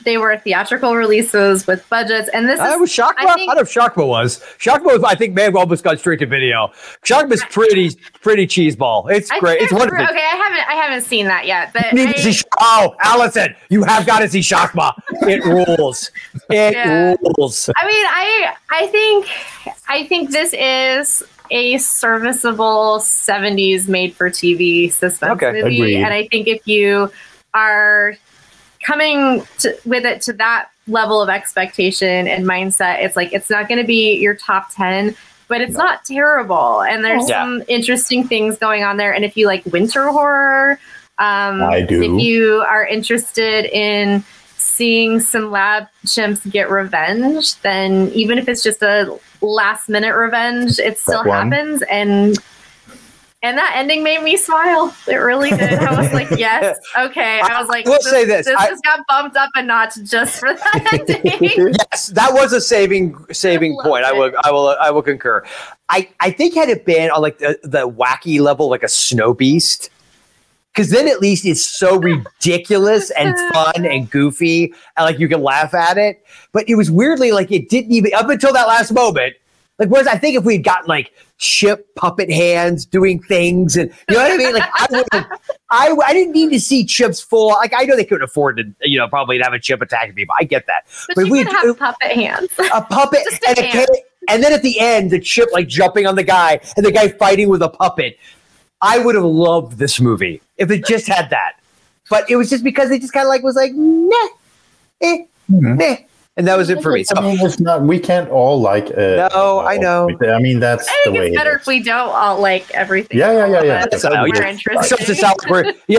Speaker 4: they were theatrical releases with budgets, and this
Speaker 2: was Shakma. I don't know if Shakma was. Shakma, I think, may have almost gone straight to video. Shakma's pretty cheeseball. It's great. It's wonderful.
Speaker 4: Okay, I haven't seen that yet. But
Speaker 2: Allyson, you have got to see Shakma. It rules. It rules.
Speaker 4: I mean, I think this is a serviceable 70s made-for-TV suspense movie,
Speaker 3: agreed.
Speaker 4: And I think if you are coming with it to that level of expectation and mindset, it's like, it's not going to be your top 10, but it's not terrible. And there's some interesting things going on there. And if you like winter horror,
Speaker 3: I do.
Speaker 4: If you are interested in seeing some lab chimps get revenge, then even if it's just a last minute revenge, it still happens. And that ending made me smile. It really did. I was like, yes, okay. I was like,
Speaker 2: I will say this.
Speaker 4: This just got bumped up a notch just for that ending.
Speaker 2: Yes, that was a saving point. I will concur. I think had it been on like the wacky level, like a snow beast, because then at least it's so ridiculous and fun and goofy, and like you can laugh at it. But it was weirdly like it didn't even up until that last moment. Like, whereas I think if we'd gotten like ship puppet hands doing things, and you know what I mean, like I didn't need to see chips full. Like, I know they couldn't afford to, probably to have a chip attacking people. I get that,
Speaker 4: but you could have puppet hands,
Speaker 2: a puppet, and then at the end, the chip like jumping on the guy and the guy fighting with a puppet. I would have loved this movie if it just had that, but it was just because it just kind of like was like nah. And that was it for me. So,
Speaker 3: I mean, it's not. We can't all like.
Speaker 2: No, I know.
Speaker 3: I mean, that's the way.
Speaker 4: It's better if we don't all like everything.
Speaker 3: Yeah.
Speaker 4: We're interested.
Speaker 2: It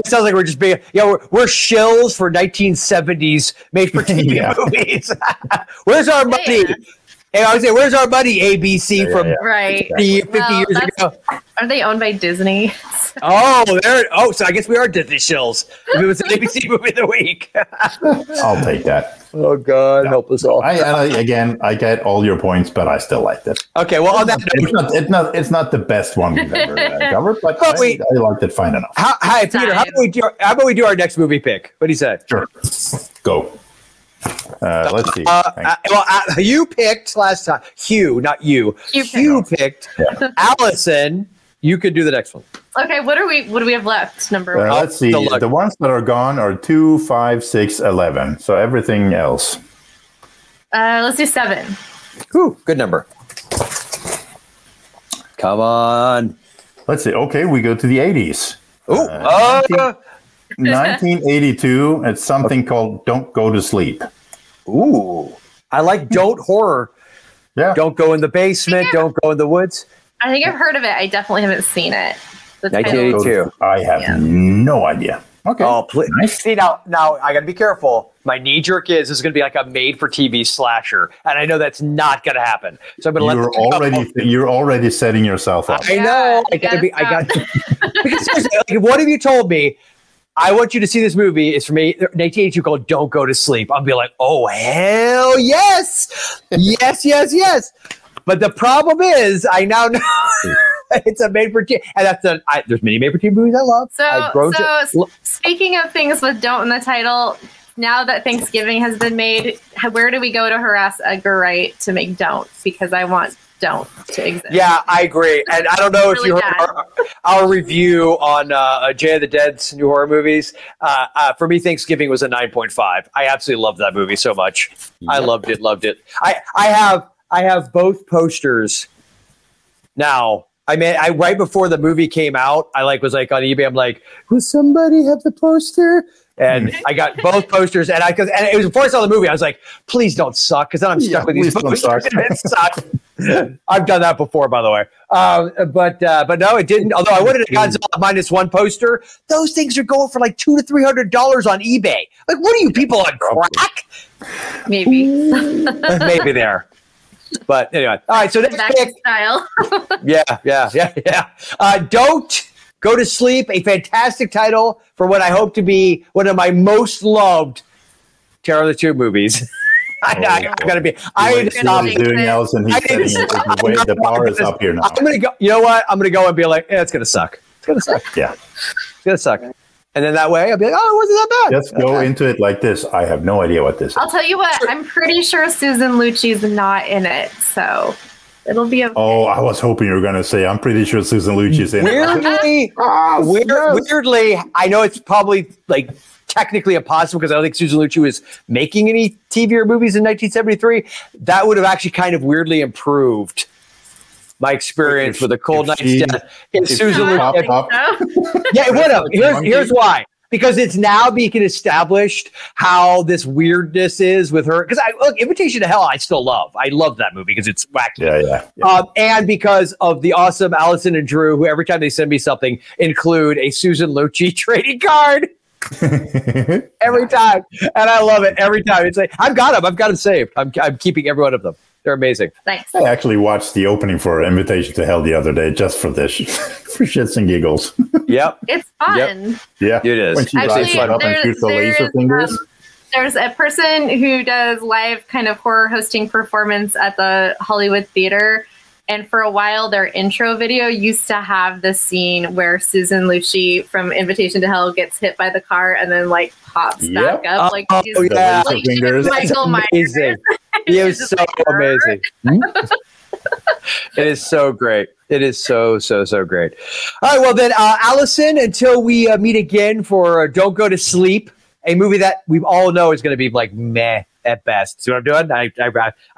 Speaker 2: sounds like we're just being. We're shills for 1970s made-for-TV movies. Where's our money? Hey, I would say, where's our money? ABC from 50 years ago.
Speaker 4: Are they owned by Disney?
Speaker 2: So I guess we are Disney shills. If it was an ABC movie of the week.
Speaker 3: I'll take that.
Speaker 2: Oh God, help us all.
Speaker 3: I get all your points, but I still liked it.
Speaker 2: Okay, well, on that
Speaker 3: note, it's not the best one we've ever covered, but I liked it fine enough.
Speaker 2: Hi, Peter. How about we do our next movie pick? What do you say?
Speaker 3: Sure. Go. Let's see.
Speaker 2: You picked last time. Hugh, not you. Hugh picked. Yeah. Allyson. You could do the next one.
Speaker 4: Okay, what do we have left? Number one.
Speaker 3: Let's see. The ones that are gone are 2, 5, 6, 11. So everything else.
Speaker 4: Let's do 7.
Speaker 2: Ooh, good number. Come on.
Speaker 3: Let's see. Okay, we go to the 80s.
Speaker 2: Ooh.
Speaker 3: 1982. It's something called "Don't Go to Sleep."
Speaker 2: Ooh, I like "Don't Horror."
Speaker 3: Yeah.
Speaker 2: Don't go in the basement. Don't go in the woods.
Speaker 4: I think I've heard of it. I definitely haven't seen it.
Speaker 2: 1982.
Speaker 3: I have no idea. Okay.
Speaker 2: Oh, please. See, now I got to be careful. My knee jerk is this is going to be like a made-for-TV slasher, and I know that's not going to happen. So I'm going to
Speaker 3: You're already setting yourself up.
Speaker 2: I know. I got to be. Because seriously, like, if one of you told me, I want you to see this movie. It's from 1982 called "Don't Go to Sleep." I'll be like, oh hell yes, yes. But the problem is, I now know it's a made-for-TV, and there's many made-for-TV movies I love.
Speaker 4: So speaking of things with "don't" in the title, now that Thanksgiving has been made, where do we go to harass Edgar Wright to make "don't"? Because I want "don't" to exist.
Speaker 2: Yeah, I agree. And I don't know if you heard our review on Jay of the Dead's new horror movies. For me, Thanksgiving was a 9.5. I absolutely loved that movie so much. Yep. I loved it. I have both posters now. I mean, right before the movie came out, I was on eBay. I'm like, will somebody have the poster? And I got both posters, and it was before I saw the movie. I was like, please don't suck, because then I'm stuck with these posters. It sucks. I've done that before, by the way. But no, it didn't. Although I wanted a Godzilla -1 poster. Those things are going for like $200 to $300 on eBay. Like, what are you people on crack?
Speaker 4: Maybe.
Speaker 2: Maybe there. But anyway, all right. So next pick.
Speaker 4: Style.
Speaker 2: Yeah. Don't Go to Sleep, a fantastic title for what I hope to be one of my most loved Terror of the Tube movies. I gotta be. I need to stop
Speaker 3: doing Allyson. The bar is up here now.
Speaker 2: I'm gonna go. You know what? I'm gonna go and be like, it's gonna suck. It's gonna suck.
Speaker 3: Yeah,
Speaker 2: it's gonna suck. And then that way, I'll be like, oh, it wasn't that bad.
Speaker 3: Just go into it like this. I have no idea what this is.
Speaker 4: I'll tell you what. I'm pretty sure Susan Lucci's not in it, so it'll be okay.
Speaker 3: Oh, I was hoping you were going to say, I'm pretty sure Susan Lucci's in
Speaker 2: it. Weirdly, I know it's probably like technically impossible because I don't think Susan Lucci was making any TV or movies in 1973. That would have actually kind of weirdly improved my experience with A Cold Night's Death. Susan Lucci. Yeah, it would have. Here's why. Because it's now being established how this weirdness is with her. Because Invitation to Hell, I still love. I love that movie because it's wacky. Yeah. And because of the awesome Allyson and Drew, who every time they send me something include a Susan Lucci trading card. every time, and I love it every time. It's like I've got them saved. I'm keeping every one of them. They're amazing.
Speaker 4: Thanks.
Speaker 3: I actually watched the opening for Invitation to Hell the other day just for this, for shits and giggles.
Speaker 2: Yep,
Speaker 4: it's fun.
Speaker 3: Yep.
Speaker 2: Yeah, it is.
Speaker 3: When she lights up and shoots the laser fingers.
Speaker 4: There's a person who does live kind of horror hosting performance at the Hollywood Theater. And for a while, their intro video used to have the scene where Susan Lucci from Invitation to Hell gets hit by the car and then like pops back up. Like, she's, like she's Michael Myers.
Speaker 2: It is so amazing. It is so great. It is so great. All right, well then, Allyson, until we meet again for Don't Go to Sleep, a movie that we all know is going to be like meh at best. See what I'm doing? I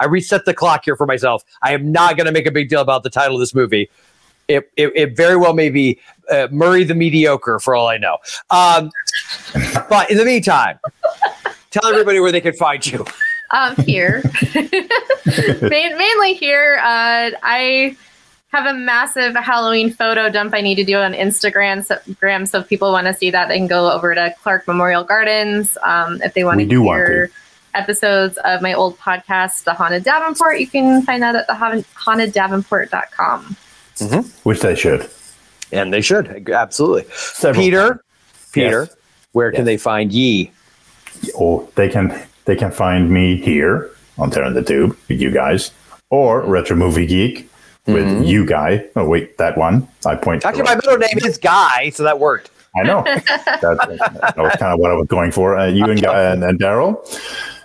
Speaker 2: reset the clock here for myself. I am not going to make a big deal about the title of this movie. It very well may be Murray the Mediocre for all I know. But in the meantime, tell everybody where they can find you.
Speaker 4: Here. Mainly here. I have a massive Halloween photo dump I need to do on Instagram. So if people want to see that, they can go over to Clark Memorial Gardens. If they want to hear episodes of my old podcast, The Haunted Davenport, you can find that at thehaunteddavenport.com.
Speaker 3: Mm-hmm. Which they should.
Speaker 2: And they should. Absolutely. Peter, yes. Where can they find ye?
Speaker 3: Oh, they can find me here on Tearing the Tube with you guys, or Retro Movie Geek with you guy. Oh wait, that one. I point.
Speaker 2: Actually, my middle name is Guy, so that worked.
Speaker 3: I know. That was kind of what I was going for. You and Guy and Daryl.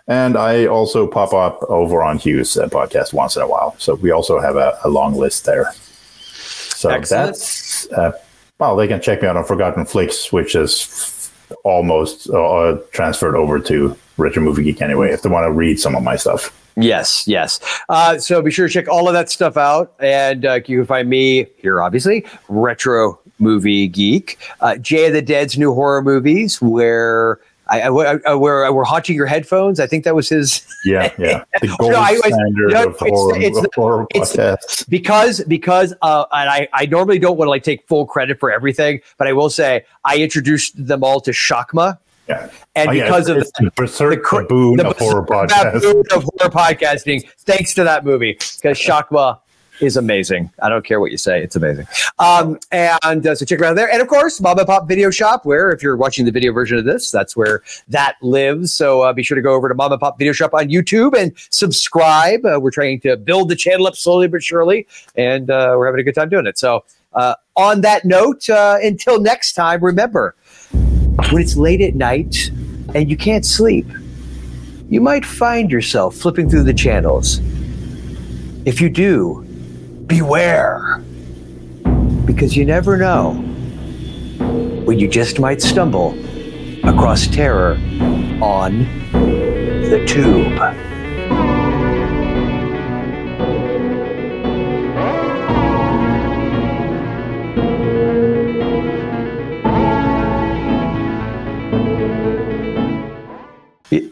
Speaker 3: And I also pop up over on Hugh's podcast once in a while. So we also have a long list there. So excellent. That's well, they can check me out on Forgotten Flicks, which is almost transferred over to Retro Movie Geek anyway, if they want to read some of my stuff.
Speaker 2: Yes. So be sure to check all of that stuff out. And you can find me here, obviously, Retro Movie Geek, Jay of the Dead's new horror movies, where we're haunting your headphones. I think that was his.
Speaker 3: Yeah. The gold standard of horror podcasts.
Speaker 2: Because and I normally don't want to take full credit for everything, but I will say I introduced them all to Shakma.
Speaker 3: Yeah.
Speaker 2: And because of
Speaker 3: the berserk baboon of horror
Speaker 2: podcasting, thanks to that movie, because Shakma is amazing. I don't care what you say. It's amazing. So check it out there. And of course, Mom and Pop Video Shop, where if you're watching the video version of this, that's where that lives. So be sure to go over to Mom and Pop Video Shop on YouTube and subscribe. We're trying to build the channel up slowly but surely, and we're having a good time doing it. So on that note, until next time, remember, when it's late at night and you can't sleep, you might find yourself flipping through the channels. If you do, beware, because you never know when you just might stumble across terror on the tube.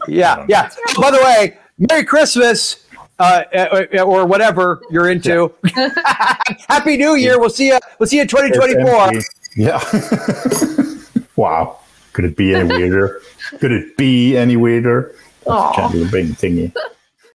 Speaker 2: Yeah. By the way, Merry Christmas. Or whatever you're into. Happy New Year. We'll see you in 2024.
Speaker 3: Yeah. Wow. Could it be any weirder? Big thingy.